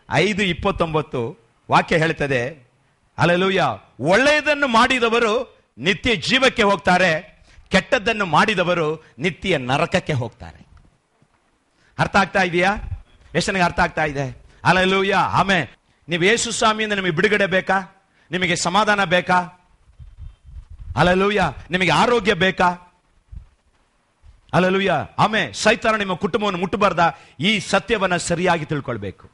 [SPEAKER 1] 5:29 ವಾಕ್ಯ ಹೇಳ್ತದೆ, ಹಲ್ಲೆಲೂಯಾ, ಒಳ್ಳೆಯದನ್ನು ಮಾಡಿದವರು ನಿತ್ಯ ಜೀವಕ್ಕೆ ಹೋಗ್ತಾರೆ, ಕೆಟ್ಟದ್ದನ್ನು ಮಾಡಿದವರು ನಿತ್ಯ ನರಕಕ್ಕೆ ಹೋಗ್ತಾರೆ. ಅರ್ಥ ಆಗ್ತಾ ಇದೆಯಾ? ಎಷ್ಟು ನನಗೆ ಅರ್ಥ ಆಗ್ತಾ ಇದೆ? Hallelujah, amen. ನೀವು ಯೇಸು ಸ್ವಾಮಿಯಿಂದ ನಿಮಗೆ ಬಿಡುಗಡೆ ಬೇಕಾ? ನಿಮಗೆ ಸಮಾಧಾನ ಬೇಕಾ? ಹಲ್ಲೆಲೂಯಾ. ನಿಮಗೆ ಆರೋಗ್ಯ ಬೇಕಾ? Hallelujah, amen. ಸೈತಾನ ನಿಮ್ಮ ಕುಟುಂಬವನ್ನು ಮುಟ್ಟಬಾರ್ದ? ಈ ಸತ್ಯವನ್ನ ಸರಿಯಾಗಿ ತಿಳ್ಕೊಳ್ಬೇಕು.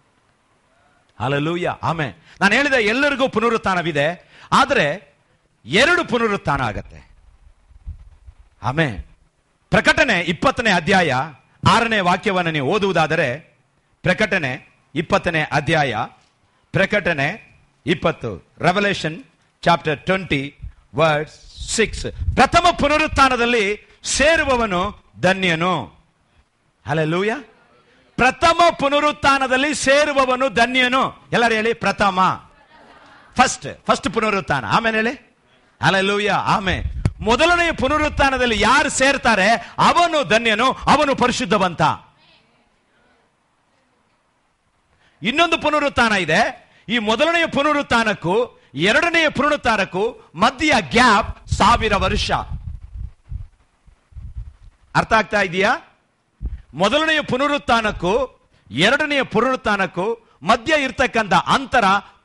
[SPEAKER 1] Hallelujah, amen. ನಾನು ಹೇಳಿದ ಎಲ್ಲರಿಗೂ ಪುನರುತ್ಥಾನವಿದೆ, ಆದರೆ 2 ಪುನರುತ್ಥಾನ ಆಗತ್ತೆ. ಆಮೆನ್. ಪ್ರಕಟಣೆ 20ನೇ ಅಧ್ಯಾಯ 6ನೇ ವಾಕ್ಯವನ್ನು ನೀವು ಓದುವುದಾದರೆ, ಪ್ರಕಟಣೆ 20ನೇ ಅಧ್ಯಾಯ, ಪ್ರಕಟಣೆ 20, ರೆವಲ್ಯೂಷನ್ ಚಾಪ್ಟರ್ 20 ವರ್ಸ್ 6. ಪ್ರಥಮ ಪುನರುತ್ಥಾನದಲ್ಲಿ ಸೇರುವವನು ಧನ್ಯನು. ಹಲ್ಲೆಲೂಯಾ. ಪ್ರಥಮ ಪುನರುತ್ಥಾನದಲ್ಲಿ ಸೇರುವವನು ಧನ್ಯನು. ಎಲ್ಲರೂ ಹೇಳಿ, ಪ್ರಥಮ, ಫಸ್ಟ್ ಪುನರುತ್ಥಾನ. ಆಮೇಲೆ ಹೇಳಿ, ಹಲ್ಲೆಲೂಯಾ, ಆಮೆನ್. ಮೊದಲನೆಯ ಪುನರುತ್ಥಾನದಲ್ಲಿ ಯಾರು ಸೇರ್ತಾರೆ ಅವನು ಧನ್ಯನು, ಅವನು ಪರಿಶುದ್ಧವಂತ. ಇನ್ನೊಂದು ಪುನರುತ್ಥಾನ ಇದೆ. ಈ ಮೊದಲನೆಯ ಪುನರುತ್ಥಾನಕ್ಕೂ ಎರಡನೆಯ ಪುನರುತ್ಥಾನಕ್ಕೂ ಮಧ್ಯ ಗ್ಯಾಪ್ 1000 ವರ್ಷ. ಅರ್ಥ ಆಗ್ತಾ ಇದೆಯಾ? ಮೊದಲನೆಯ ಪುನರುತ್ಥಾನಕ್ಕೂ ಎರಡನೆಯ ಪುನರುತ್ಥಾನಕ್ಕೂ ಮಧ್ಯ ಇರ್ತಕ್ಕಂಥ ಅಂತರ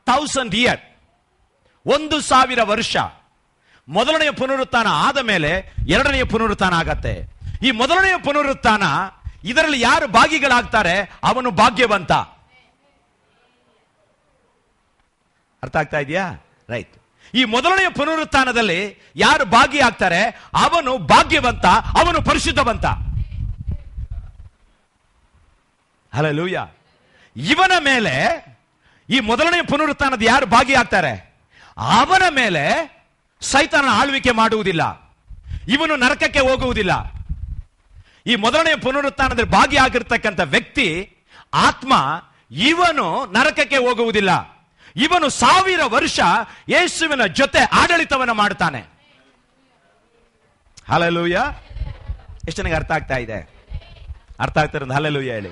[SPEAKER 1] 1000 ಇಯರ್, 1000 ವರ್ಷ. ಮೊದಲನೆಯ ಪುನರುತ್ಥಾನ ಆದ ಮೇಲೆ ಎರಡನೆಯ ಪುನರುತ್ಥಾನ ಆಗತ್ತೆ. ಈ ಮೊದಲನೆಯ ಪುನರುತ್ಥಾನ ಇದರಲ್ಲಿ ಯಾರು ಭಾಗಿಗಳಾಗ್ತಾರೆ ಅವನು ಭಾಗ್ಯವಂತ. ಅರ್ಥ ಆಗ್ತಾ ಇದೆಯಾ? ರೈಟ್. ಈ ಮೊದಲನೆಯ ಪುನರುತ್ಥಾನದಲ್ಲಿ ಯಾರು ಭಾಗಿಯಾಗ್ತಾರೆ ಅವನು ಭಾಗ್ಯವಂತ, ಅವನು ಪರಿಶುದ್ಧವಂತ. ಹಲ್ಲೆಲೂಯಾ. ಇವನ ಮೇಲೆ, ಈ ಮೊದಲನೆಯ ಪುನರುತ್ಥಾನದ ಯಾರು ಭಾಗಿಯಾಗ್ತಾರೆ ಅವನ ಮೇಲೆ ಸೈತಾನ ಆಳ್ವಿಕೆ ಮಾಡುವುದಿಲ್ಲ, ಇವನು ನರಕಕ್ಕೆ ಹೋಗುವುದಿಲ್ಲ. ಈ ಮೊದಲನೆಯ ಪುನರುತ್ಥಾನದಲ್ಲಿ ಭಾಗಿಯಾಗಿರ್ತಕ್ಕಂಥ ವ್ಯಕ್ತಿ ಆತ್ಮ, ಇವನು ನರಕಕ್ಕೆ ಹೋಗುವುದಿಲ್ಲ. ಇವನು 1000 ವರ್ಷ ಯೇಸುವಿನ ಜೊತೆ ಆಡಳಿತವನ್ನು ಮಾಡ್ತಾನೆ. ಹಲ್ಲೆಲೂಯಾ. ಎಷ್ಟು ನನಗೆ ಅರ್ಥ ಆಗ್ತಾ ಇದೆ? ಅರ್ಥ ಆಗ್ತಿರೋದು ಹಲ್ಲೆಲೂಯಾ ಹೇಳಿ.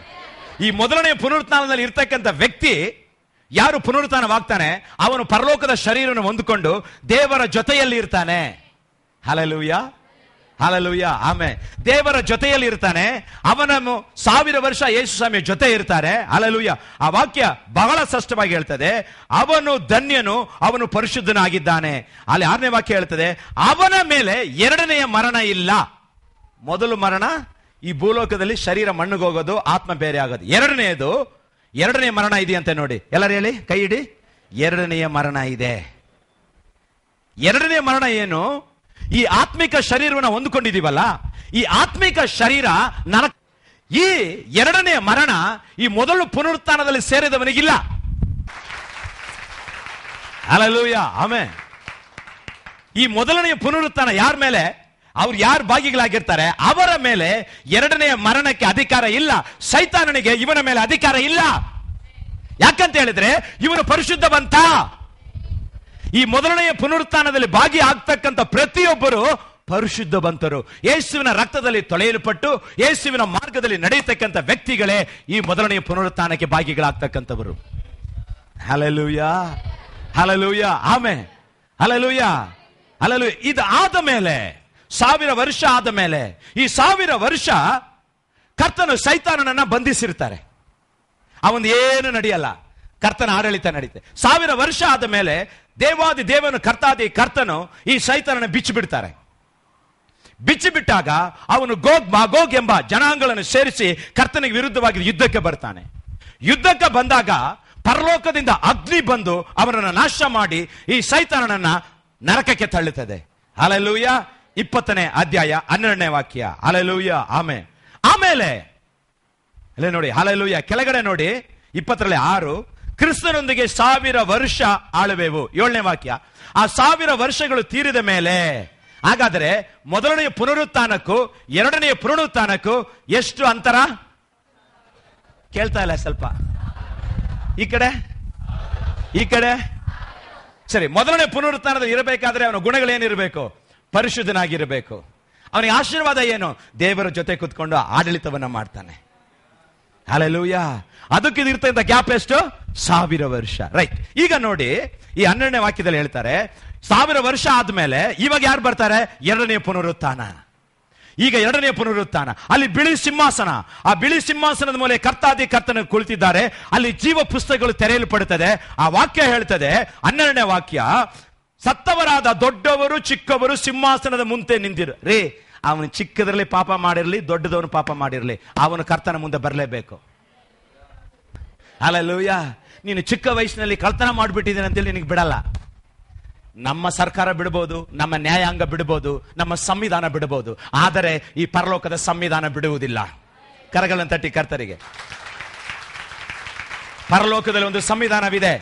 [SPEAKER 1] ಈ ಮೊದಲನೆಯ ಪುನರುತ್ಥಾನದಲ್ಲಿ ಇರ್ತಕ್ಕಂಥ ವ್ಯಕ್ತಿ ಯಾರು ಪುನರುತ್ಥಾನವಾಗ್ತಾನೆ ಅವನು ಪರಲೋಕದ ಶರೀರವನ್ನು ಹೊಂದಿಕೊಂಡು ದೇವರ ಜೊತೆಯಲ್ಲಿ ಇರ್ತಾನೆ. Hallelujah, hallelujah, amen. ದೇವರ ಜೊತೆಯಲ್ಲಿ ಇರ್ತಾನೆ. ಅವನನ್ನು 1000 ವರ್ಷ ಯೇಸು ಸ್ವಾಮಿಯ ಜೊತೆ ಇರ್ತಾರೆ. ಹಲ್ಲೆಲೂಯಾ. ಆ ವಾಕ್ಯ ಬಹಳ ಸ್ಪಷ್ಟವಾಗಿ ಹೇಳ್ತದೆ, ಅವನು ಧನ್ಯನು, ಅವನು ಪರಿಶುದ್ಧನಾಗಿದ್ದಾನೆ. ಅಲ್ಲಿ 6ನೇ ವಾಕ್ಯ ಹೇಳ್ತದೆ, ಅವನ ಮೇಲೆ ಎರಡನೆಯ ಮರಣ ಇಲ್ಲ. ಮೊದಲು ಮರಣ ಈ ಭೂಲೋಕದಲ್ಲಿ ಶರೀರ ಮಣ್ಣಿಗೆ ಹೋಗೋದು, ಆತ್ಮ ಬೇರೆ ಆಗೋದು. ಎರಡನೇ ಮರಣ ಇದೆಯಂತೆ ನೋಡಿ. ಎಲ್ಲರೂ ಹೇಳಿ, ಕೈ ಇಡಿ. ಎರಡನೆಯ ಮರಣ ಇದೆ. ಎರಡನೇ ಮರಣ ಏನು? ಈ ಆತ್ಮಿಕ ಶರೀರವನ್ನು ಹೊಂದಿಕೊಂಡಿದೀವಲ್ಲ, ಈ ಆತ್ಮಿಕ ಶರೀರ ಈ ಎರಡನೇ ಮರಣ ಈ ಮೊದಲು ಪುನರುತ್ಥಾನದಲ್ಲಿ ಸೇರಿದವನಿಗಿಲ್ಲ. Hallelujah, amen. ಈ ಮೊದಲನೆಯ ಪುನರುತ್ಥಾನ ಯಾರ ಮೇಲೆ? ಅವ್ರು ಯಾರು ಭಾಗಿಗಳಾಗಿರ್ತಾರೆ ಅವರ ಮೇಲೆ ಎರಡನೆಯ ಮರಣಕ್ಕೆ ಅಧಿಕಾರ ಇಲ್ಲ. ಸೈತಾನನಿಗೆ ಇವನ ಮೇಲೆ ಅಧಿಕಾರ ಇಲ್ಲ. ಯಾಕಂತ ಹೇಳಿದ್ರೆ ಇವನು ಪರಿಶುದ್ಧವಂತ. ಈ ಮೊದಲನೆಯ ಪುನರುತ್ಥಾನದಲ್ಲಿ ಭಾಗಿ ಆಗ್ತಕ್ಕಂಥ ಪ್ರತಿಯೊಬ್ಬರು ಪರಿಶುದ್ಧವಂತರು. ಯೇಸುವಿನ ರಕ್ತದಲ್ಲಿ ತೊಳೆಯಲ್ಪಟ್ಟು ಯೇಸುವಿನ ಮಾರ್ಗದಲ್ಲಿ ನಡೆಯತಕ್ಕಂಥ ವ್ಯಕ್ತಿಗಳೇ ಈ ಮೊದಲನೆಯ ಪುನರುತ್ಥಾನಕ್ಕೆ ಭಾಗಿಗಳಾಗ್ತಕ್ಕಂಥವರು. Hallelujah, hallelujah, amen, hallelujah, hallelujah. ಇದು ಆದ ಮೇಲೆ 1000 ವರ್ಷ ಆದ ಮೇಲೆ, ಈ 1000 ವರ್ಷ ಕರ್ತನು ಸೈತಾನನನ್ನ ಬಂಧಿಸಿರ್ತಾರೆ. ಅವನು ಏನು ನಡೆಯಲ್ಲ, ಕರ್ತನ ಆಡಳಿತ ನಡೀತೆ. 1000 ವರ್ಷ ಆದ ಮೇಲೆ ದೇವಾದಿ ದೇವನು ಕರ್ತಾದಿ ಕರ್ತನು ಈ ಸೈತಾನನ ಬಿಚ್ಚಿಬಿಡ್ತಾರೆ. ಬಿಚ್ಚಿಬಿಟ್ಟಾಗ ಅವನು ಗೋಗ್ ಮಾಗೋಗ್ ಎಂಬ ಜನಾಂಗಗಳನ್ನು ಸೇರಿಸಿ ಕರ್ತನಿಗೆ ವಿರುದ್ಧವಾಗಿ ಯುದ್ಧಕ್ಕೆ ಬರ್ತಾನೆ. ಯುದ್ಧಕ್ಕೆ ಬಂದಾಗ ಪರಲೋಕದಿಂದ ಅಗ್ನಿ ಬಂದು ಅವನನ್ನು ನಾಶ ಮಾಡಿ ಈ ಸೈತಾನನನ್ನ ನರಕಕ್ಕೆ ತಳ್ಳುತ್ತದೆ. ಹಲ್ಲೆಲೂಯಾ. 20ನೇ ಅಧ್ಯಾಯ 12ನೇ ವಾಕ್ಯ. Hallelujah, amen. ಆಮೇಲೆ ಅಲ್ಲೇ ನೋಡಿ, ಹಲ್ಲೆಲೂಯಾ, ಕೆಳಗಡೆ ನೋಡಿ 20ರಲ್ಲಿ 6, ಕ್ರಿಸ್ತನೊಂದಿಗೆ 1000 ವರ್ಷ ಆಳುವೆವು. 7ನೇ ವಾಕ್ಯ. ಆ 1000 ವರ್ಷಗಳು ತೀರಿದ ಮೇಲೆ, ಹಾಗಾದರೆ ಮೊದಲನೆಯ ಪುನರುತ್ಥಾನಕ್ಕೂ ಎರಡನೆಯ ಪುನರುತ್ಥಾನಕ್ಕೂ ಎಷ್ಟು ಅಂತರ? ಕೇಳ್ತಾ ಇಲ್ಲ ಸ್ವಲ್ಪ? ಈ ಕಡೆ ಸರಿ. ಮೊದಲನೇ ಪುನರುತ್ಥಾನದಲ್ಲಿ ಇರಬೇಕಾದ್ರೆ ಅವನ ಗುಣಗಳೇನಿರಬೇಕು? ಪರಿಶುದ್ಧನಾಗಿರಬೇಕು. ಅವನಿಗೆ ಆಶೀರ್ವಾದ ಏನು? ದೇವರ ಜೊತೆ ಕುತ್ಕೊಂಡು ಆಡಳಿತವನ್ನ ಮಾಡ್ತಾನೆ. ಹಲ್ಲೆಲೂಯಾ. ಅದಕ್ಕೆ ಇರ್ತಕ್ಕಂಥ ಗ್ಯಾಪ್ ಎಷ್ಟು? 1000 ವರ್ಷ. ರೈಟ್. ಈಗ ನೋಡಿ, ಈ 12ನೇ ವಾಕ್ಯದಲ್ಲಿ ಹೇಳ್ತಾರೆ 1000 ವರ್ಷ ಆದ್ಮೇಲೆ ಇವಾಗ ಯಾರು ಬರ್ತಾರೆ? ಎರಡನೇ ಪುನರುತ್ಥಾನ. ಈಗ ಎರಡನೇ ಪುನರುತ್ಥಾನ. ಅಲ್ಲಿ ಬಿಳಿ ಸಿಂಹಾಸನ, ಆ ಬಿಳಿ ಸಿಂಹಾಸನದ ಮೇಲೆ ಕರ್ತಾದಿ ಕರ್ತನ ಕುಳಿತಿದ್ದಾರೆ. ಅಲ್ಲಿ ಜೀವ ಪುಸ್ತಕಗಳು ತೆರೆಯಲ್ಪಡುತ್ತದೆ. ಆ ವಾಕ್ಯ ಹೇಳ್ತದೆ, 12ನೇ ವಾಕ್ಯ, ಸತ್ತವರಾದ ದೊಡ್ಡವರು ಚಿಕ್ಕವರು ಸಿಂಹಾಸನದ ಮುಂದೆ ನಿಂತಿರು. ರೀ, ಅವನು ಚಿಕ್ಕದ್ರಲ್ಲಿ ಪಾಪ ಮಾಡಿರ್ಲಿ, ದೊಡ್ಡದವನು ಪಾಪ ಮಾಡಿರ್ಲಿ, ಅವನು ಕರ್ತನ ಮುಂದೆ ಬರಲೇಬೇಕು. ಹಲ್ಲೆಲೂಯಾ. ನೀನು ಚಿಕ್ಕ ವಯಸ್ಸಿನಲ್ಲಿ ಕಳ್ತನ ಮಾಡಿಬಿಟ್ಟಿದ್ದೇನೆ ಅಂತೇಳಿ ನಿನಗೆ ಬಿಡಲ್ಲ. ನಮ್ಮ ಸರ್ಕಾರ ಬಿಡಬಹುದು, ನಮ್ಮ ನ್ಯಾಯಾಂಗ ಬಿಡಬಹುದು, ನಮ್ಮ ಸಂವಿಧಾನ ಬಿಡಬಹುದು, ಆದರೆ ಈ ಪರಲೋಕದ ಸಂವಿಧಾನ ಬಿಡುವುದಿಲ್ಲ. ಕರಗಳನ್ನು ತಟ್ಟಿ ಕರ್ತರಿಗೆ. ಪರಲೋಕದಲ್ಲಿ ಒಂದು ಸಂವಿಧಾನವಿದೆ.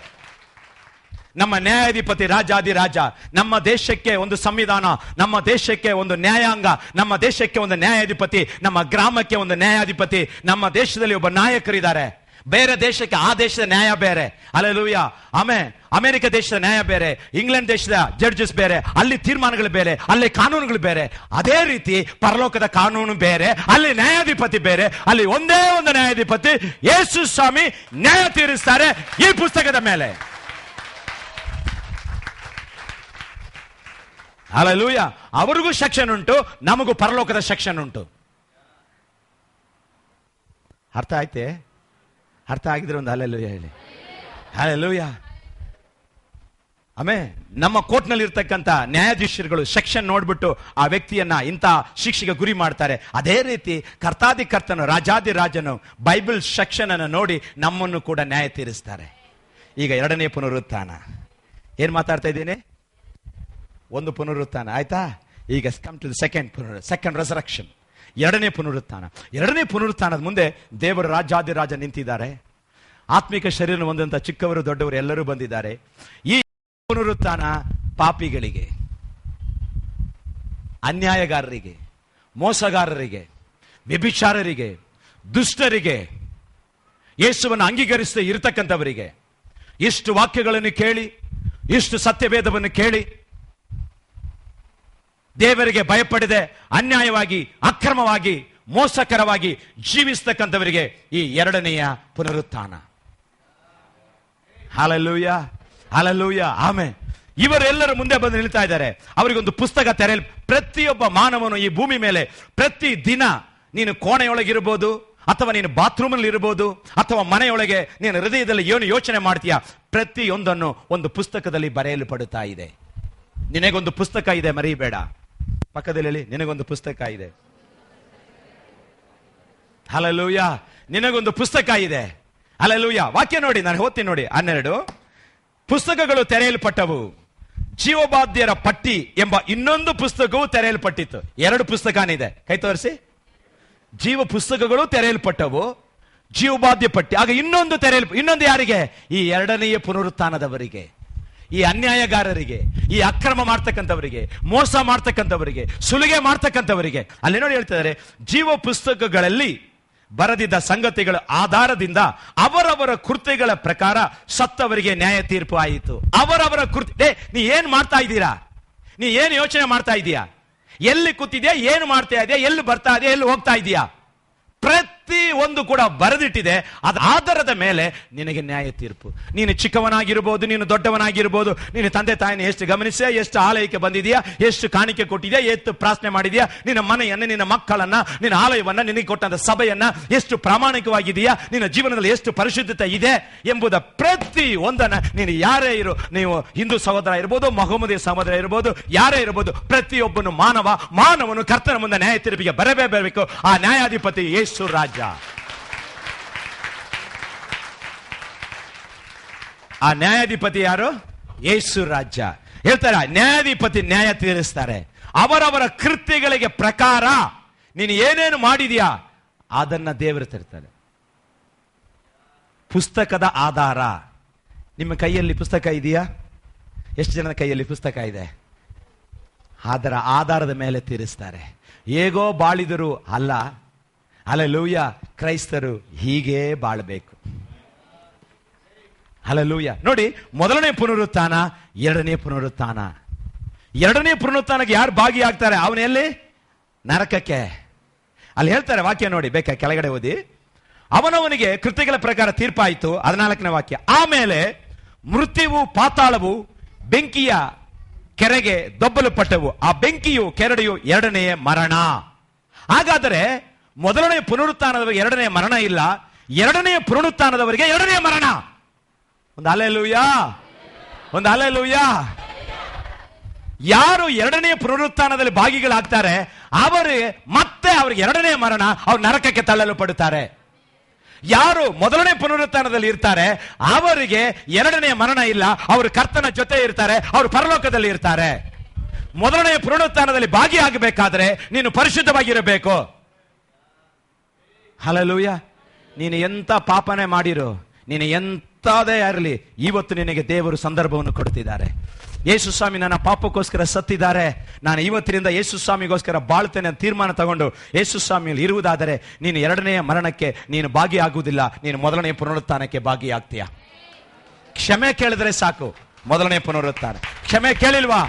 [SPEAKER 1] ನಮ್ಮ ನ್ಯಾಯಾಧಿಪತಿ ರಾಜಾದಿರಾಜ. ನಮ್ಮ ದೇಶಕ್ಕೆ ಒಂದು ಸಂವಿಧಾನ, ನಮ್ಮ ದೇಶಕ್ಕೆ ಒಂದು ನ್ಯಾಯಾಂಗ, ನಮ್ಮ ದೇಶಕ್ಕೆ ಒಂದು ನ್ಯಾಯಾಧಿಪತಿ, ನಮ್ಮ ಗ್ರಾಮಕ್ಕೆ ಒಂದು ನ್ಯಾಯಾಧಿಪತಿ. ನಮ್ಮ ದೇಶದಲ್ಲಿ ಒಬ್ಬ ನಾಯಕರಿದ್ದಾರೆ. ಬೇರೆ ದೇಶಕ್ಕೆ ಆ ದೇಶದ ನ್ಯಾಯ ಬೇರೆ. Hallelujah, amen. ಅಮೆರಿಕ ದೇಶದ ನ್ಯಾಯ ಬೇರೆ, ಇಂಗ್ಲೆಂಡ್ ದೇಶದ ಜಡ್ಜಸ್ ಬೇರೆ, ಅಲ್ಲಿ ತೀರ್ಮಾನಗಳು ಬೇರೆ, ಅಲ್ಲಿ ಕಾನೂನುಗಳು ಬೇರೆ. ಅದೇ ರೀತಿ ಪರಲೋಕದ ಕಾನೂನು ಬೇರೆ, ಅಲ್ಲಿ ನ್ಯಾಯಾಧಿಪತಿ ಬೇರೆ. ಅಲ್ಲಿ ಒಂದೇ ಒಂದು ನ್ಯಾಯಾಧಿಪತಿ ಯೇಸು ಸ್ವಾಮಿ ನ್ಯಾಯ ತೀರಿಸ್ತಾರೆ ಈ ಪುಸ್ತಕದ ಮೇಲೆ. ಹಲ್ಲೆಲೂಯಾ. ಅವರಿಗೂ ಸೆಕ್ಷನ್ ಉಂಟು, ನಮಗೂ ಪರಲೋಕದ ಸೆಕ್ಷನ್ ಉಂಟು. ಅರ್ಥ ಆಯ್ತೆ? ಅರ್ಥ ಆಗಿದ್ರೆ ಒಂದು ಹಲ್ಲೆಲೂಯಾ ಹೇಳಿ. ಹಲ್ಲೆಲೂಯಾ, ಆಮೇಲೆ ನಮ್ಮ ಕೋರ್ಟ್ನಲ್ಲಿ ಇರ್ತಕ್ಕಂಥ ನ್ಯಾಯಾಧೀಶರುಗಳು ಸೆಕ್ಷನ್ ನೋಡ್ಬಿಟ್ಟು ಆ ವ್ಯಕ್ತಿಯನ್ನ ಇಂಥ ಶಿಕ್ಷೆಗೆ ಗುರಿ ಮಾಡ್ತಾರೆ. ಅದೇ ರೀತಿ ಕರ್ತಾದಿ ಕರ್ತನು ರಾಜಾದಿ ರಾಜನು ಬೈಬಲ್ ಸೆಕ್ಷನ್ ಅನ್ನು ನೋಡಿ ನಮ್ಮನ್ನು ಕೂಡ ನ್ಯಾಯ ತೀರಿಸ್ತಾರೆ. ಈಗ ಎರಡನೇ ಪುನರುತ್ಥಾನ. ಏನ್ ಮಾತಾಡ್ತಾ ಇದ್ದೀನಿ? ಒಂದು ಪುನರುತ್ಥಾನ ಆಯ್ತಾ? ಈಗ come to the second resurrection. ಎರಡನೇ ಪುನರುತ್ಥಾನ. ಎರಡನೇ ಪುನರುತ್ಥಾನದ ಮುಂದೆ ದೇವರು ರಾಜಾದಿರಾಜ ನಿಂತಿದ್ದಾರೆ. ಆತ್ಮಿಕ ಶರೀರ ಹೊಂದಂತ ಚಿಕ್ಕವರು ದೊಡ್ಡವರು ಎಲ್ಲರೂ ಬಂದಿದ್ದಾರೆ. ಈ ಪುನರುತ್ಥಾನ ಪಾಪಿಗಳಿಗೆ, ಅನ್ಯಾಯಗಾರರಿಗೆ, ಮೋಸಗಾರರಿಗೆ, ವ್ಯಭಿಚಾರರಿಗೆ, ದುಷ್ಟರಿಗೆ, ಯೇಸುವನ್ನು ಅಂಗೀಕರಿಸದೆ ಇರತಕ್ಕಂಥವರಿಗೆ, ಇಷ್ಟು ವಾಕ್ಯಗಳನ್ನು ಕೇಳಿ, ಇಷ್ಟು ಸತ್ಯವೇದವನ್ನು ಕೇಳಿ ದೇವರಿಗೆ ಭಯಪಡದೆ ಅನ್ಯಾಯವಾಗಿ, ಅಕ್ರಮವಾಗಿ, ಮೋಸಕರವಾಗಿ ಜೀವಿಸ್ತಕ್ಕಂಥವರಿಗೆ ಈ ಎರಡನೆಯ ಪುನರುತ್ಥಾನ. Hallelujah, hallelujah, amen. ಇವರೆಲ್ಲರೂ ಮುಂದೆ ಬಂದು ನಿಲ್ತಾ ಇದ್ದಾರೆ. ಅವರಿಗೊಂದು ಪುಸ್ತಕ ತೆರೆಯಲು. ಪ್ರತಿಯೊಬ್ಬ ಮಾನವನು ಈ ಭೂಮಿ ಮೇಲೆ ಪ್ರತಿ ದಿನ, ನೀನು ಕೋಣೆಯೊಳಗಿರ್ಬೋದು, ಅಥವಾ ನೀನು ಬಾತ್ರೂಮ್ ಅಲ್ಲಿ ಇರಬಹುದು, ಅಥವಾ ಮನೆಯೊಳಗೆ ನೀನು ಹೃದಯದಲ್ಲಿ ಏನು ಯೋಚನೆ ಮಾಡ್ತೀಯಾ, ಪ್ರತಿಯೊಂದನ್ನು ಒಂದು ಪುಸ್ತಕದಲ್ಲಿ ಬರೆಯಲ್ಪಡುತ್ತಾ ಇದೆ. ನಿನಗೊಂದು ಪುಸ್ತಕ ಇದೆ, ಮರಿಬೇಡ. ಪಕ್ಕದಲ್ಲಿ ನಿನಗೊಂದು ಪುಸ್ತಕ ಇದೆ. ಹಲ್ಲೆಲೂಯ. ನಿನಗೊಂದು ಪುಸ್ತಕ ಇದೆ. ಹಲ್ಲೆಲೂಯ. ವಾಕ್ಯ ನೋಡಿ, ನಾನು ಓದ್ತೀನಿ ನೋಡಿ. 12 ಪುಸ್ತಕಗಳು ತೆರೆಯಲ್ಪಟ್ಟವು, ಜೀವಬಾಧ್ಯರ ಪಟ್ಟಿ ಎಂಬ ಇನ್ನೊಂದು ಪುಸ್ತಕವು ತೆರೆಯಲ್ಪಟ್ಟಿತ್ತು. 2 ಪುಸ್ತಕನಿದೆ, ಕೈ ತೋರಿಸಿ. ಜೀವ ಪುಸ್ತಕಗಳು ತೆರೆಯಲ್ಪಟ್ಟವು, ಜೀವಬಾಧ್ಯ ಪಟ್ಟಿ. ಆಗ ಇನ್ನೊಂದು ಯಾರಿಗೆ? ಈ ಎರಡನೆಯ ಪುನರುತ್ಥಾನದವರಿಗೆ, ಈ ಅನ್ಯಾಯಗಾರರಿಗೆ, ಈ ಅಕ್ರಮ ಮಾಡ್ತಕ್ಕಂಥವರಿಗೆ, ಮೋಸ ಮಾಡ್ತಕ್ಕಂಥವರಿಗೆ, ಸುಲಿಗೆ ಮಾಡ್ತಕ್ಕಂಥವರಿಗೆ. ಅಲ್ಲಿ ನೋಡಿ ಹೇಳ್ತಿದ್ದಾರೆ, ಜೀವ ಪುಸ್ತಕಗಳಲ್ಲಿ ಬರೆದಿದ್ದ ಸಂಗತಿಗಳ ಆಧಾರದಿಂದ ಅವರವರ ಕೃತ್ಯಗಳ ಪ್ರಕಾರ ಸತ್ತವರಿಗೆ ನ್ಯಾಯ ತೀರ್ಪು ಆಯಿತು. ಅವರವರ ಕೃತ್ಯ. ನೀ ಏನ್ ಮಾಡ್ತಾ ಇದ್ದೀರಾ? ನೀ ಏನು ಯೋಚನೆ ಮಾಡ್ತಾ ಇದೀಯಾ? ಎಲ್ಲಿ ಕೂತಿದ್ಯಾ? ಏನು ಮಾಡ್ತಾ ಇದೆಯಾ? ಎಲ್ಲಿ ಬರ್ತಾ ಇದೆಯಾ? ಎಲ್ಲಿ ಹೋಗ್ತಾ ಇದೆಯಾ? ಪ್ರತಿ ಒಂದು ಕೂಡ ಬರೆದಿಟ್ಟಿದೆ. ಅದ ಆಧಾರದ ಮೇಲೆ ನಿನಗೆ ನ್ಯಾಯ ತೀರ್ಪು. ನೀನು ಚಿಕ್ಕವನಾಗಿರ್ಬೋದು, ನೀನು ದೊಡ್ಡವನಾಗಿರ್ಬೋದು, ನೀನು ತಂದೆ ತಾಯಿನ ಎಷ್ಟು ಗಮನಿಸಿಯಾ, ಎಷ್ಟು ಆಲಯಕ್ಕೆ ಬಂದಿದೆಯಾ, ಎಷ್ಟು ಕಾಣಿಕೆ ಕೊಟ್ಟಿದ್ಯಾ, ಎಷ್ಟು ಪ್ರಾರ್ಥನೆ ಮಾಡಿದ್ಯಾ, ನಿನ್ನ ಮನೆಯನ್ನ, ನಿನ್ನ ಮಕ್ಕಳನ್ನ, ನಿನ್ನ ಆಲಯವನ್ನ, ನಿನಗೆ ಕೊಟ್ಟಂತ ಸಭೆಯನ್ನ ಎಷ್ಟು ಪ್ರಾಮಾಣಿಕವಾಗಿದೆಯಾ, ನಿನ್ನ ಜೀವನದಲ್ಲಿ ಎಷ್ಟು ಪರಿಶುದ್ಧತೆ ಇದೆ ಎಂಬುದ ಪ್ರತಿ ಒಂದನ್ನ ನೀನು ಯಾರೇ ಇರು, ನೀವು ಹಿಂದೂ ಸಹೋದರ ಇರ್ಬೋದು, ಮಹಮ್ಮದಿ ಸಹೋದರ ಇರ್ಬೋದು, ಯಾರೇ ಇರ್ಬೋದು, ಪ್ರತಿಯೊಬ್ಬನು ಮಾನವನು ಕರ್ತನ ಮುಂದೆ ನ್ಯಾಯ ತೀರ್ಪಿಗೆ ಬರಬೇಕು. ಆ ನ್ಯಾಯಾಧಿಪತಿ ಯೇಸು ರಾಜ. ಆ ನ್ಯಾಯಾಧಿಪತಿ ಯಾರು? ಯೇಸು ರಾಜ. ಹೇಳ್ತಾರೆ, ನ್ಯಾಯಾಧಿಪತಿ ನ್ಯಾಯ ತೀರಿಸ್ತಾರೆ. ಅವರವರ ಕೃತ್ಯಗಳಿಗೆ ಪ್ರಕಾರ ನೀನು ಏನೇನು ಮಾಡಿದ್ಯಾ ಅದನ್ನ ದೇವರು ತರ್ತಾರೆ. ಪುಸ್ತಕದ ಆಧಾರ. ನಿಮ್ಮ ಕೈಯಲ್ಲಿ ಪುಸ್ತಕ ಇದೆಯಾ? ಎಷ್ಟು ಜನದ ಕೈಯಲ್ಲಿ ಪುಸ್ತಕ ಇದೆ? ಅದರ ಆಧಾರದ ಮೇಲೆ ತೀರಿಸ್ತಾರೆ. ಹೇಗೋ ಬಾಳಿದರು ಅಲ್ಲ. ಹಲ್ಲೆಲೂಯ. ಕ್ರೈಸ್ತರು ಹೀಗೆ ಬಾಳಬೇಕು. ಹಲ್ಲೆಲೂಯ. ನೋಡಿ, ಮೊದಲನೇ ಪುನರುತ್ಥಾನ, ಎರಡನೇ ಪುನರುತ್ಥಾನ. ಎರಡನೇ ಪುನರುತ್ಥಾನಕ್ಕೆ ಯಾರು ಭಾಗಿಯಾಗ್ತಾರೆ? ಅವನೆಲ್ಲಿ? ನರಕಕ್ಕೆ. ಅಲ್ಲಿ ಹೇಳ್ತಾರೆ, ವಾಕ್ಯ ನೋಡಿ, ಬೇಕಾ ಕೆಳಗಡೆ ಓದಿ. ಅವನವನಿಗೆ ಕೃತ್ಯಗಳ ಪ್ರಕಾರ ತೀರ್ಪಾಯಿತು. 14ನೇ ವಾಕ್ಯ. ಆಮೇಲೆ ಮೃತ್ಯುವು ಪಾತಾಳವು ಬೆಂಕಿಯ ಕೆರೆಗೆ ದೊಬ್ಬಲುಪಟ್ಟವು. ಆ ಬೆಂಕಿಯು ಕೆರಡೆಯು ಎರಡನೆಯ ಮರಣ. ಹಾಗಾದರೆ ಮೊದಲನೇ ಪುನರುತ್ಥಾನದವರಿಗೆ ಎರಡನೇ ಮರಣ ಇಲ್ಲ, ಎರಡನೆಯ ಪುನರುತ್ಥಾನದವರಿಗೆ ಎರಡನೇ ಮರಣ. ಒಂದು ಹಲ್ಲೆಲೂಯಾ, ಒಂದು ಹಲ್ಲೆಲೂಯಾ. ಯಾರು ಎರಡನೇ ಪುನರುತ್ಥಾನದಲ್ಲಿ ಭಾಗಿಗಳಾಗ್ತಾರೆ ಅವರಿಗೆ ಎರಡನೇ ಮರಣ, ಅವ್ರು ನರಕಕ್ಕೆ ತಳ್ಳಲು ಪಡುತ್ತಾರೆ. ಯಾರು ಮೊದಲನೇ ಪುನರುತ್ಥಾನದಲ್ಲಿ ಇರ್ತಾರೆ ಅವರಿಗೆ ಎರಡನೇ ಮರಣ ಇಲ್ಲ, ಅವರು ಕರ್ತನ ಜೊತೆ ಇರ್ತಾರೆ, ಅವರು ಪರಲೋಕದಲ್ಲಿ ಇರ್ತಾರೆ. ಮೊದಲನೇ ಪುನರುತ್ಥಾನದಲ್ಲಿ ಭಾಗಿಯಾಗಬೇಕಾದ್ರೆ ನೀನು ಪರಿಶುದ್ಧವಾಗಿರಬೇಕು. ಹಲ್ಲೆಲೂಯಾ. ನೀನು ಎಂತ ಪಾಪನೆ ಮಾಡಿರು, ನೀನು ಎಂತದೇ ಇರಲಿ, ಇವತ್ತು ನಿನಗೆ ದೇವರು ಸಂದರ್ಭವನ್ನು ಕೊಡ್ತಿದ್ದಾರೆ. ಯೇಸು ಸ್ವಾಮಿ ನನ್ನ ಪಾಪಕ್ಕೋಸ್ಕರ ಸತ್ತಿದ್ದಾರೆ, ನಾನು ಇವತ್ತಿನಿಂದ ಯೇಸು ಸ್ವಾಮಿಗೋಸ್ಕರ ಬಾಳ್ತೇನೆ ಅಂತ ತೀರ್ಮಾನ ತಗೊಂಡು ಯೇಸು ಸ್ವಾಮಿಯಲ್ಲಿ ಇರುವುದಾದರೆ ನೀನು ಎರಡನೆಯ ಮರಣಕ್ಕೆ ನೀನು ಭಾಗಿಯಾಗುವುದಿಲ್ಲ, ನೀನು ಮೊದಲನೆಯ ಪುನರುತ್ಥಾನಕ್ಕೆ ಭಾಗಿಯಾಗ್ತೀಯ. ಕ್ಷಮೆ ಕೇಳಿದ್ರೆ ಸಾಕು. ಮೊದಲನೇ ಪುನರುತ್ಥಾನ. ಕ್ಷಮೆ ಕೇಳಿಲ್ವಾ?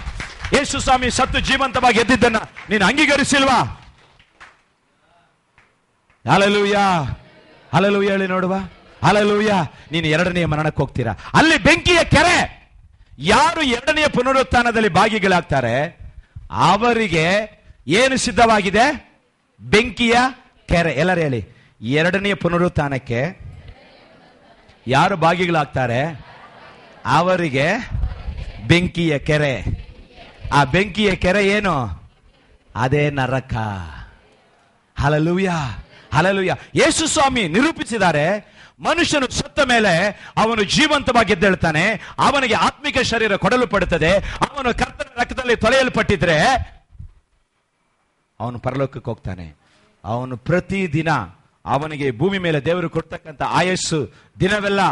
[SPEAKER 1] ಯೇಸು ಸ್ವಾಮಿ ಸತ್ತು ಜೀವಂತವಾಗಿ ಎದ್ದಿದ್ದನ್ನ ನೀನು ಅಂಗೀಕರಿಸಿಲ್ವಾ? ಹಲ್ಲೆಲೂಯಾ, ಹಲ್ಲೆಲೂಯಾ ಹೇಳಿ ನೋಡುವ. ಹಲ್ಲೆಲೂಯಾ. ನೀನು ಎರಡನೆಯ ಮರಣಕ್ಕೆ ಹೋಗ್ತೀರಾ. ಅಲ್ಲಿ ಬೆಂಕಿಯ ಕೆರೆ. ಯಾರು ಎರಡನೆಯ ಪುನರುತ್ಥಾನದಲ್ಲಿ ಭಾಗಿಗಳಾಗ್ತಾರೆ ಅವರಿಗೆ ಏನು ಸಿದ್ಧವಾಗಿದೆ? ಬೆಂಕಿಯ ಕೆರೆ. ಎಲ್ಲರೂ ಹೇಳಿ, ಎರಡನೆಯ ಪುನರುತ್ಥಾನಕ್ಕೆ ಯಾರು ಭಾಗಿಗಳಾಗ್ತಾರೆ ಅವರಿಗೆ ಬೆಂಕಿಯ ಕೆರೆ. ಆ ಬೆಂಕಿಯ ಕೆರೆ ಏನು? ಅದೇ ನರಕ. Hallelujah, hallelujah. ಯೇಸು ಸ್ವಾಮಿ ನಿರೂಪಿಸಿದ್ದಾರೆ, ಮನುಷ್ಯನು ಸತ್ತ ಮೇಲೆ ಅವನು ಜೀವಂತವಾಗಿ ಎದ್ದೇಳ್ತಾನೆ, ಅವನಿಗೆ ಆತ್ಮಿಕ ಶರೀರ ಕೊಡಲು ಪಡುತ್ತದೆ, ಅವನು ಕರ್ತನ ರಕ್ತದಲ್ಲಿ ತೊಳೆಯಲ್ಪಟ್ಟಿದ್ರೆ ಅವನು ಪರಲೋಕಕ್ಕೆ ಹೋಗ್ತಾನೆ. ಅವನು ಪ್ರತಿದಿನ ಅವನಿಗೆ ಭೂಮಿ ಮೇಲೆ ದೇವರು ಕೊಡ್ತಕ್ಕಂಥ ಆಯಸ್ಸು ದಿನವೆಲ್ಲ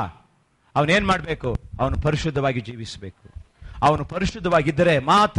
[SPEAKER 1] ಅವನೇನ್ ಮಾಡಬೇಕು? ಅವನು ಪರಿಶುದ್ಧವಾಗಿ ಜೀವಿಸಬೇಕು. ಅವನು ಪರಿಶುದ್ಧವಾಗಿದ್ದರೆ ಮಾತ್ರ